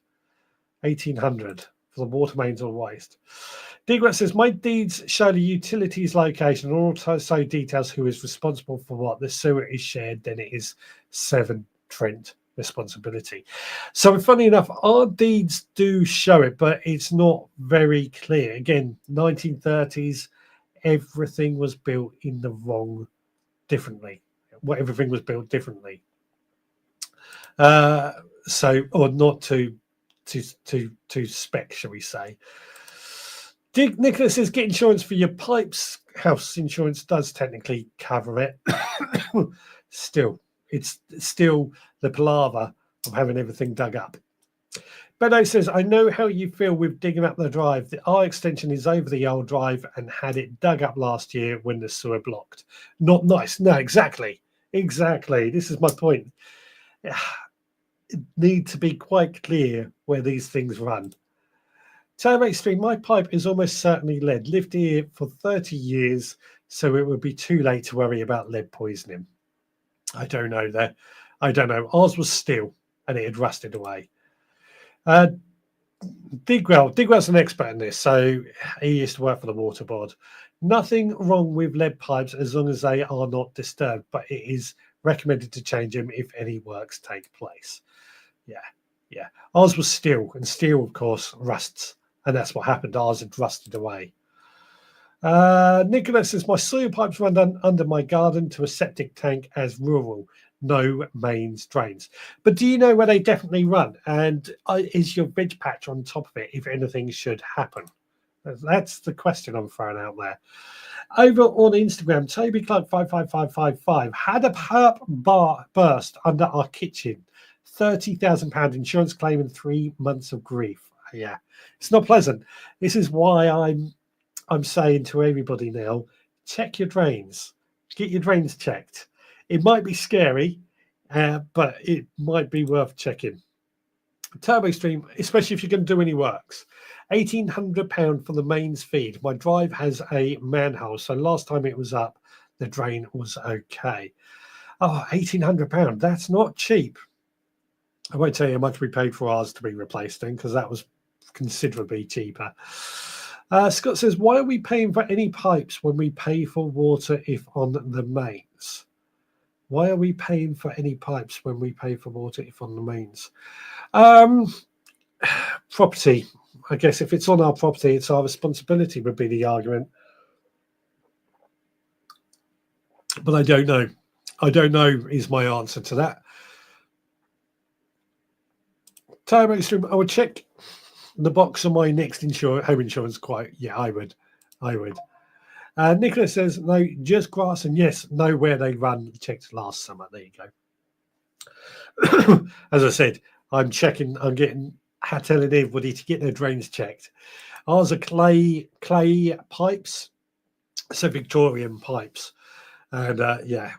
1,800 for the water mains or waste. Digrat says, my deeds show the utilities location and also details who is responsible for what. The sewer is shared, then it is Severn Trent responsibility. So funny enough, our deeds do show it, but it's not very clear. Again, 1930s, everything was built in the wrong differently. Everything was built differently. So, or not to spec, shall we say. Nicholas says, get insurance for your pipes. House insurance does technically cover it. It's still the palaver of having everything dug up. Beto says, I know how you feel with digging up the drive. Our extension is over the old drive and had it dug up last year when the sewer blocked. Not nice. No, exactly. This is my point. It needs to be quite clear where these things run. Turbo Extreme, my pipe is almost certainly lead. Lived here for 30 years, so it would be too late to worry about lead poisoning. I don't know there. I don't know. Ours was steel and it had rusted away. Digwell's an expert in this, so he used to work for the water board. Nothing wrong with lead pipes as long as they are not disturbed, but it is recommended to change them if any works take place. Yeah. Ours was steel, and steel, of course, rusts, and that's what happened. Ours had rusted away. Nicholas says, my soil pipes run under my garden to a septic tank as rural. No mains drains. But do you know where they definitely run? And is your veg patch on top of it if anything should happen? That's the question I'm throwing out there. Over on Instagram, Toby Clark 55555 had a perp burst under our kitchen. £30,000 insurance claim and 3 months of grief. Yeah, it's not pleasant. This is why I'm saying to everybody now, check your drains. Get your drains checked. It might be scary, but it might be worth checking. Turbo Stream, especially if you're going to do any works. £1,800 for the mains feed. My drive has a manhole, so last time it was up, the drain was okay. Oh, £1,800. That's not cheap. I won't tell you how much we paid for ours to be replaced in, because that was considerably cheaper. Scott says, why are we paying for any pipes when we pay for water if on the mains? Why are we paying for any pipes when we pay for water if on the mains? Property. I guess if it's on our property, it's our responsibility would be the argument. But I don't know. I don't know is my answer to that. Time Extreme, I would check the box on my next home insurance quote. Yeah, I would. Nicholas says, no, just grass, and yes, know where they run. Checked last summer. There you go. As I said, I'm telling everybody to get their drains checked. Ours are clay pipes, so Victorian pipes. And yeah,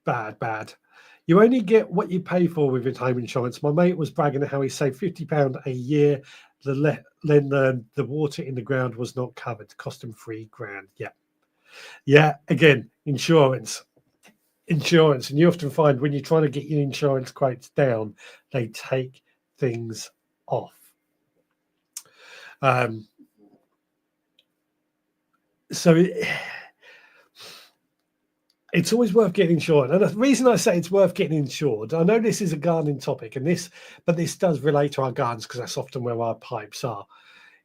bad. You only get what you pay for with your home insurance. My mate was bragging how he saved £50 a year. Then the water in the ground was not covered. Cost him £3,000. Yeah. Again, insurance. And you often find when you're trying to get your insurance quotes down, they take things off. So it's always worth getting insured. And the reason I say it's worth getting insured, I know this is a gardening topic, but this does relate to our gardens because that's often where our pipes are.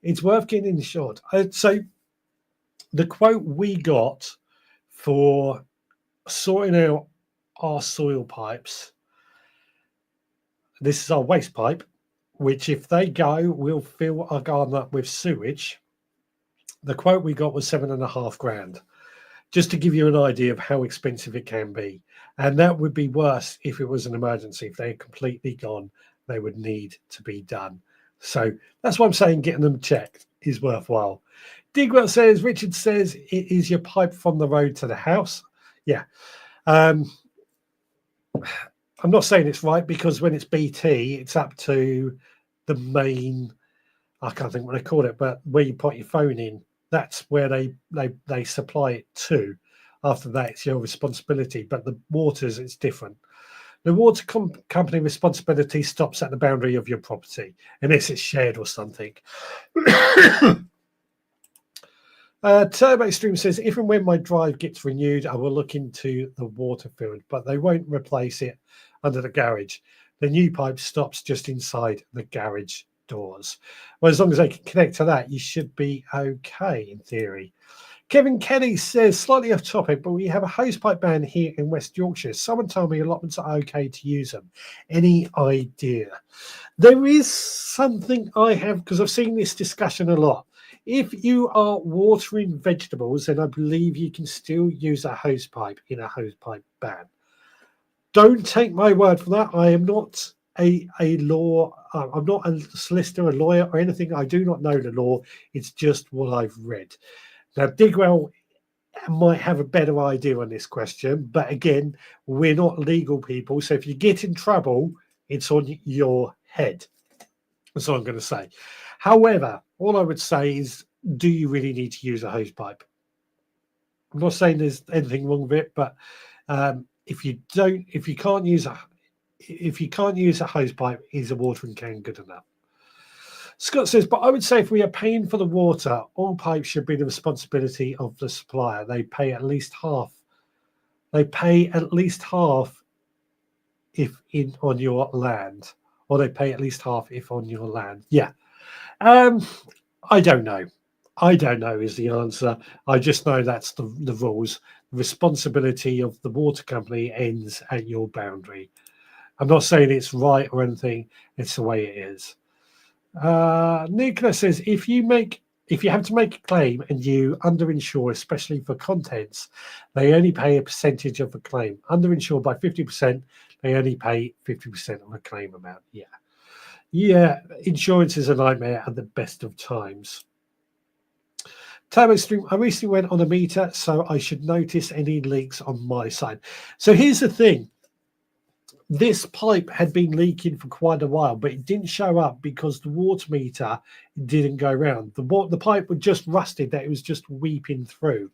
It's worth getting insured. So the quote we got for sorting out our soil pipes, this is our waste pipe, which if they go, we'll fill our garden up with sewage. The quote we got was $7,500, just to give you an idea of how expensive it can be. And that would be worse if it was an emergency. If they're completely gone, they would need to be done. So that's why I'm saying getting them checked is worthwhile. Digwell says, Richard says, it is your pipe from the road to the house. Yeah. I'm not saying it's right, because when it's BT, it's up to the main, I can't think what they call it, but where you put your phone in, that's where they supply it to. After that, it's your responsibility. But the waters, it's different. The water company responsibility stops at the boundary of your property, unless it's shared or something. Turbo Stream says, if and when my drive gets renewed, I will look into the water field, but they won't replace it under the garage. The new pipe stops just inside the garage doors. Well, as long as they can connect to that, you should be okay in theory. Kevin Kelly says, slightly off topic, but we have a hosepipe ban here in West Yorkshire. Someone told me allotments are okay to use them. Any idea? There is something I have, because I've seen this discussion a lot. If you are watering vegetables, then I believe you can still use a hosepipe in a hosepipe ban. Don't take my word for that. I am not a law. I'm not a solicitor, a lawyer, or anything. I do not know the law. It's just what I've read. Now, Digwell might have a better idea on this question, but again, we're not legal people. So if you get in trouble, it's on your head. That's all I'm going to say. However, all I would say is, do you really need to use a hose pipe? I'm not saying there's anything wrong with it, but if you can't use a hose pipe, is a watering can good enough? Scott says, but I would say if we are paying for the water, all pipes should be the responsibility of the supplier. They pay at least half. They pay at least half if on your land, or they pay at least half if on your land. Yeah. I don't know. I don't know is the answer. I just know that's the rules. The responsibility of the water company ends at your boundary. I'm not saying it's right or anything. It's the way it is. Nicola says, if you have to make a claim and you underinsure, especially for contents, they only pay a percentage of the claim. Underinsured by 50%, they only pay 50% of the claim amount. Yeah, insurance is a nightmare at the best of times. Turbo Stream, I recently went on a meter, so I should notice any leaks on my side. So here's the thing. This pipe had been leaking for quite a while, but it didn't show up because the water meter didn't go round. The pipe was just rusted, that it was just weeping through.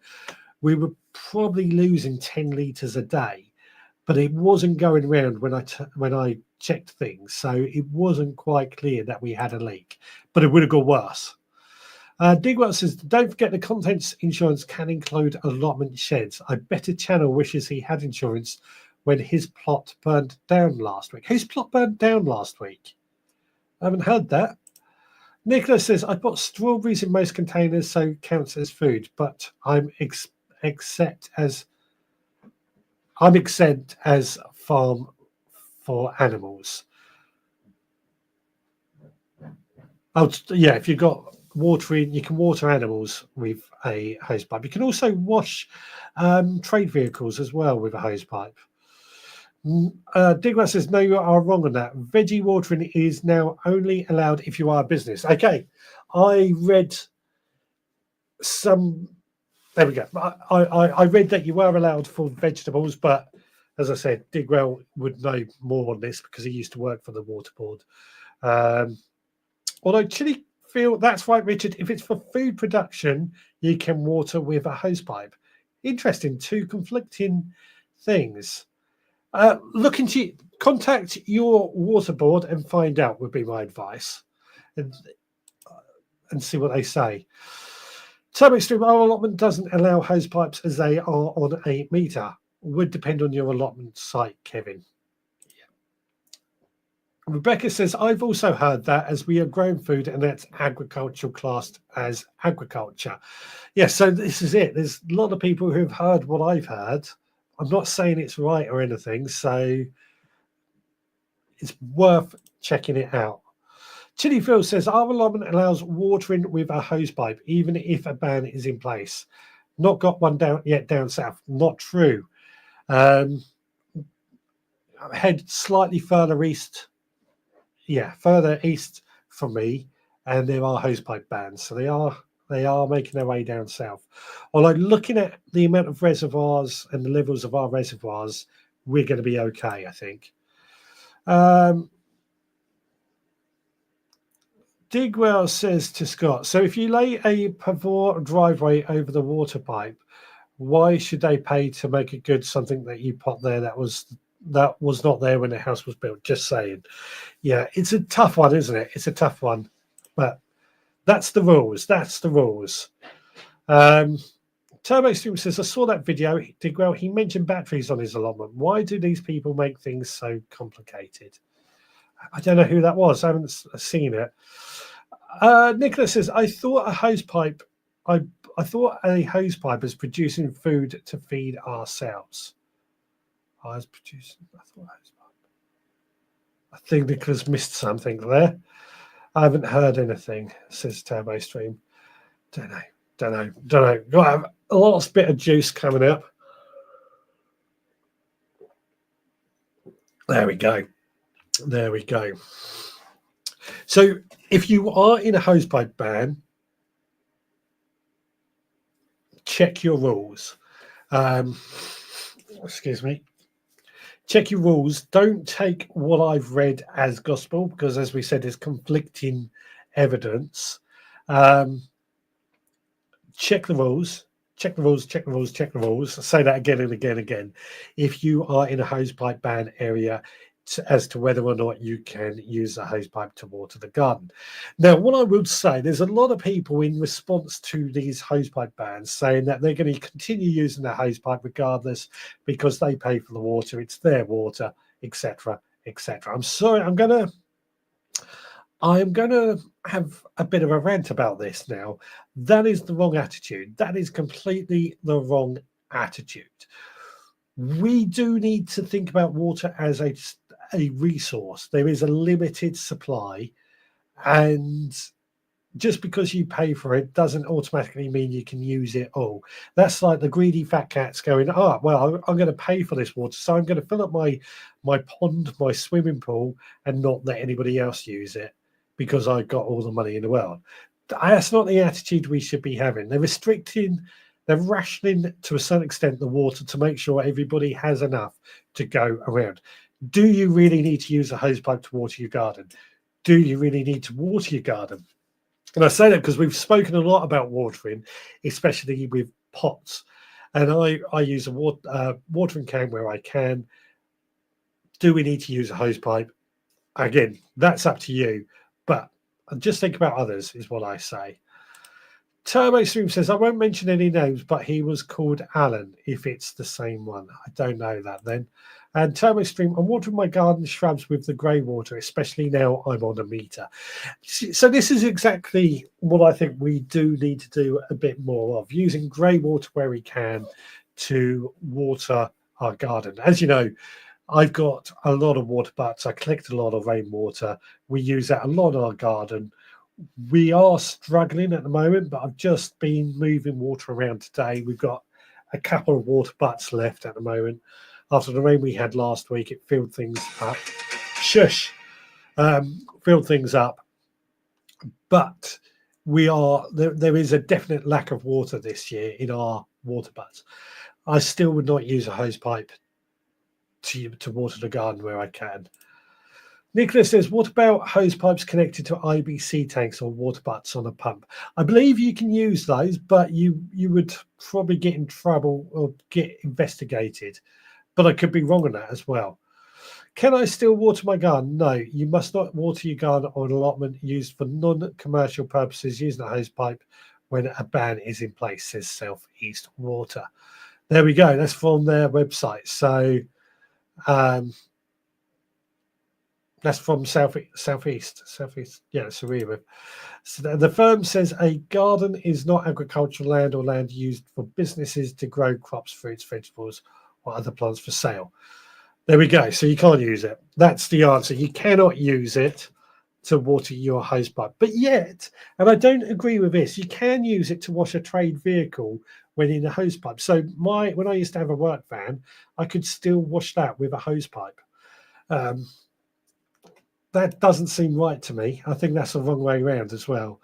We were probably losing 10 litres a day, but it wasn't going round when I checked things. So it wasn't quite clear that we had a leak, but it would have got worse. Digwell says, don't forget the contents insurance can include allotment sheds. I bet a channel wishes he had insurance when his plot burned down last week. Whose plot burned down last week? I haven't heard that. Nicholas says, I put strawberries in most containers, so counts as food, but I'm exempt as farm for animals. Oh, yeah, if you've got watering, you can water animals with a hose pipe. You can also wash trade vehicles as well with a hose pipe. Digwell says, no, you are wrong on that. Veggie watering is now only allowed if you are a business. Okay, I read some. There we go. I read that you were allowed for vegetables, but as I said, Digwell would know more on this because he used to work for the water board. Although chili feel that's right, Richard. If it's for food production, you can water with a hose pipe. Interesting. Two conflicting things. Contact your water board and find out would be my advice. and, and see what they say. Turbo Stream, our allotment doesn't allow hose pipes as they are on a meter. Would depend on your allotment site, Kevin. Rebecca says, I've also heard that as we are growing food and that's agricultural classed as agriculture. Yeah, so this is it. There's a lot of people who've heard what I've heard. I'm not saying it's right or anything, so it's worth checking it out. Chili Phil says, our allotment allows watering with a hose pipe, even if a ban is in place. Not got one down south. Not true. Head slightly further east. Yeah, further east from me, and there are hosepipe bans, so they are making their way down south. Although looking at the amount of reservoirs and the levels of our reservoirs, we're going to be okay, I think. Digwell says to Scott, so if you lay a pavor driveway over the water pipe, why should they pay to make it good something that you put there that was not there when the house was built? Just saying. Yeah, it's a tough one, isn't it? It's a tough one, but that's the rules. That's the rules. Turbo Stream says, I saw that video. Digwell, he mentioned batteries on his allotment. Why do these people make things so complicated? I don't know who that was. I haven't seen it. Nicholas says, I thought a hose pipe is producing food to feed ourselves. I think Nicholas missed something there. I haven't heard anything, says Turbo Stream. Don't know. Got to have a last bit of juice coming up. There we go. So if you are in a hosepipe ban, check your rules. Excuse me. Check your rules. Don't take what I've read as gospel, because as we said, there's conflicting evidence. Check the rules. Check the rules. I say that again and again and again. If you are in a hosepipe ban area, as to whether or not you can use a hosepipe to water the garden. Now, what I would say, there's a lot of people in response to these hosepipe bans saying that they're going to continue using the hosepipe regardless because they pay for the water, it's their water, etc., etc. I'm sorry, I'm going to have a bit of a rant about this now. That is the wrong attitude. That is completely the wrong attitude. We do need to think about water as a resource. There is a limited supply, and just because you pay for it doesn't automatically mean you can use it all. That's like the greedy fat cats going, oh, well, I'm going to pay for this water, so I'm going to fill up my pond, my swimming pool, and not let anybody else use it because I've got all the money in the world. That's not the attitude we should be having. They're rationing to a certain extent the water to make sure everybody has enough to go around. Do you really need to use a hosepipe to water your garden? Do you really need to water your garden? And I say that because we've spoken a lot about watering, especially with pots. And I use a watering can where I can. Do we need to use a hosepipe? Again, that's up to you. But just think about others is what I say. Turbo Stream says, I won't mention any names, but he was called Alan, if it's the same one. I don't know that then. And Turbo Stream, I'm watering my garden shrubs with the grey water, especially now I'm on a meter. So this is exactly what I think we do need to do a bit more of, using grey water where we can to water our garden. As you know, I've got a lot of water butts. I collect a lot of rainwater. We use that a lot in our garden. We are struggling at the moment, but I've just been moving water around today. We've got a couple of water butts left at the moment. After the rain we had last week, it filled things up. Filled things up. But there is a definite lack of water this year in our water butts. I still would not use a hose pipe to water the garden where I can. Nicholas says, what about hose pipes connected to IBC tanks or water butts on a pump? I believe you can use those, but you would probably get in trouble or get investigated. But I could be wrong on that as well. Can I still water my garden? No, you must not water your garden or an allotment used for non-commercial purposes using a hose pipe when a ban is in place, says Southeast Water. There we go. That's from their website. So that's from Southeast. Yeah, Surrey. So the firm says a garden is not agricultural land or land used for businesses to grow crops, fruits, vegetables, or other plants for sale. There we go. So you can't use it. That's the answer. You cannot use it to water your hosepipe. But yet, and I don't agree with this, you can use it to wash a trade vehicle when in a hosepipe. So when I used to have a work van, I could still wash that with a hosepipe. That doesn't seem right to me. I think that's the wrong way around as well.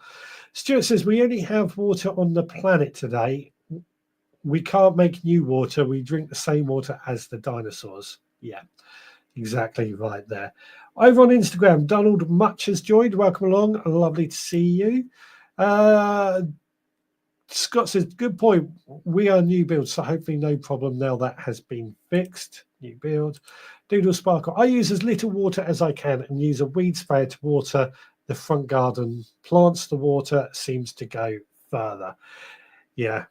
Stuart says, we only have water on the planet today. We can't make new water. We drink the same water as the dinosaurs. Yeah, exactly right there. Over on Instagram, Donald Much has joined. Welcome along. Lovely to see you. Scott says, good point. We are new build, so hopefully no problem now that has been fixed. New build. Doodle Sparkle. I use as little water as I can and use a weed sprayer to water the front garden plants. The water seems to go further. Yeah.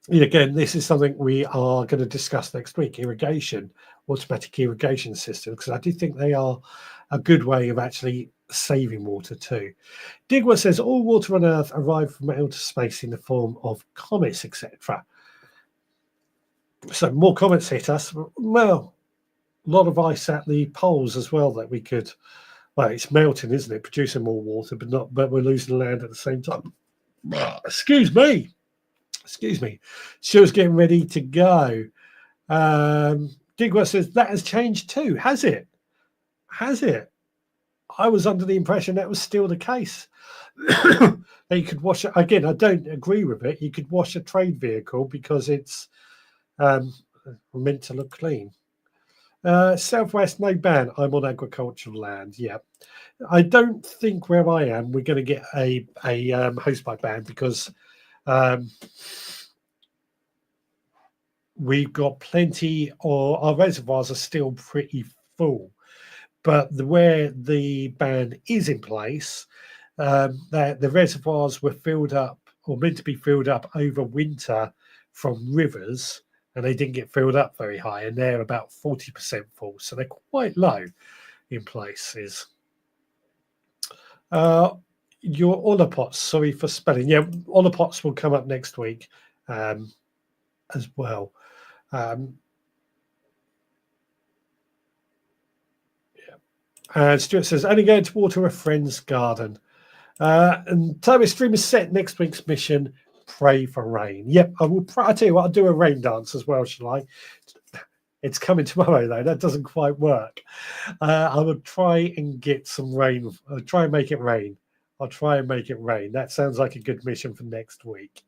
Again, this is something we are going to discuss next week. Irrigation, automatic irrigation system, because I do think they are a good way of actually saving water too. Digwa says all water on Earth arrive from outer space in the form of comets, etc. So more comets hit us. Well, a lot of ice at the poles as well that we could. Well, it's melting, isn't it? Producing more water, but we're losing land at the same time. Excuse me. Stuart's getting ready to go. Digwa says that has changed too. Has it? I was under the impression that was still the case. That you could wash it again. I don't agree with it. You could wash a trade vehicle because it's meant to look clean. Southwest, no ban. I'm on agricultural land. Yeah, I don't think where I am we're going to get a hosepipe ban because we've got plenty, or our reservoirs are still pretty full. But where the ban is in place, that the reservoirs were filled up or meant to be filled up over winter from rivers, and they didn't get filled up very high, and they're about 40% full, so they're quite low in places. Your Olopots, sorry for spelling. Yeah, Olopots will come up next week as well. And Stuart says, only going to water a friend's garden. And Toby Stream is set next week's mission, pray for rain. Yep, I will. I tell you what, I'll do a rain dance as well, shall I? It's coming tomorrow, though. That doesn't quite work. I will try and get some rain. I'll try and make it rain. That sounds like a good mission for next week.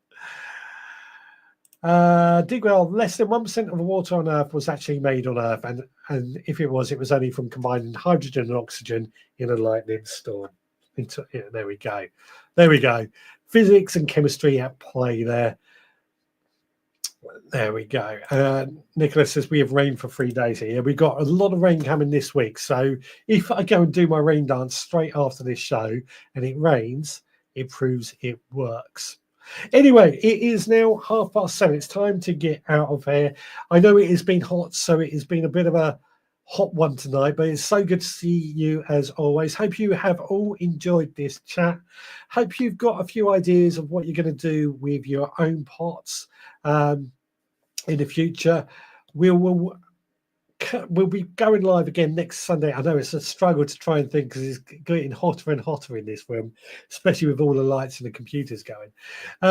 Digwell, less than 1% of the water on Earth was actually made on Earth, and if it was only from combining hydrogen and oxygen in a lightning storm. There we go. Physics and chemistry at play there. There we go. Nicholas says we have rain for 3 days here. We got a lot of rain coming this week. So if I go and do my rain dance straight after this show and it rains, it proves it works. Anyway, it is now 7:30. It's time to get out of here. I know it has been hot, so it has been a bit of a hot one tonight, but it's so good to see you as always. Hope you have all enjoyed this chat. Hope you've got a few ideas of what you're going to do with your own pots in the future. We'll be going live again next Sunday. I know it's a struggle to try and think because it's getting hotter and hotter in this room, especially with all the lights and the computers going.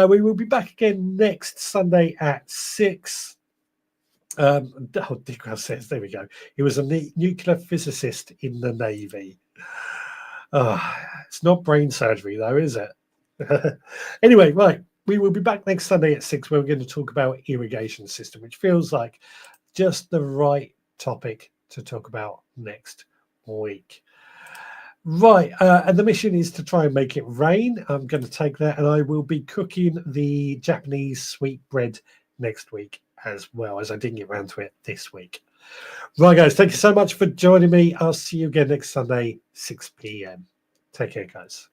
We will be back again next Sunday at 6. Digwell says, there we go. He was a nuclear physicist in the Navy. It's not brain surgery, though, is it? Anyway, right. We will be back next Sunday at 6 where we're going to talk about irrigation system, which feels like just the right topic to talk about next week. Right, and the mission is to try and make it rain. I'm going to take that, and I will be cooking the Japanese sweet bread next week as well, as I didn't get around to it this week. Right, guys, thank you so much for joining me. I'll see you again next Sunday, 6 p.m. Take care, guys.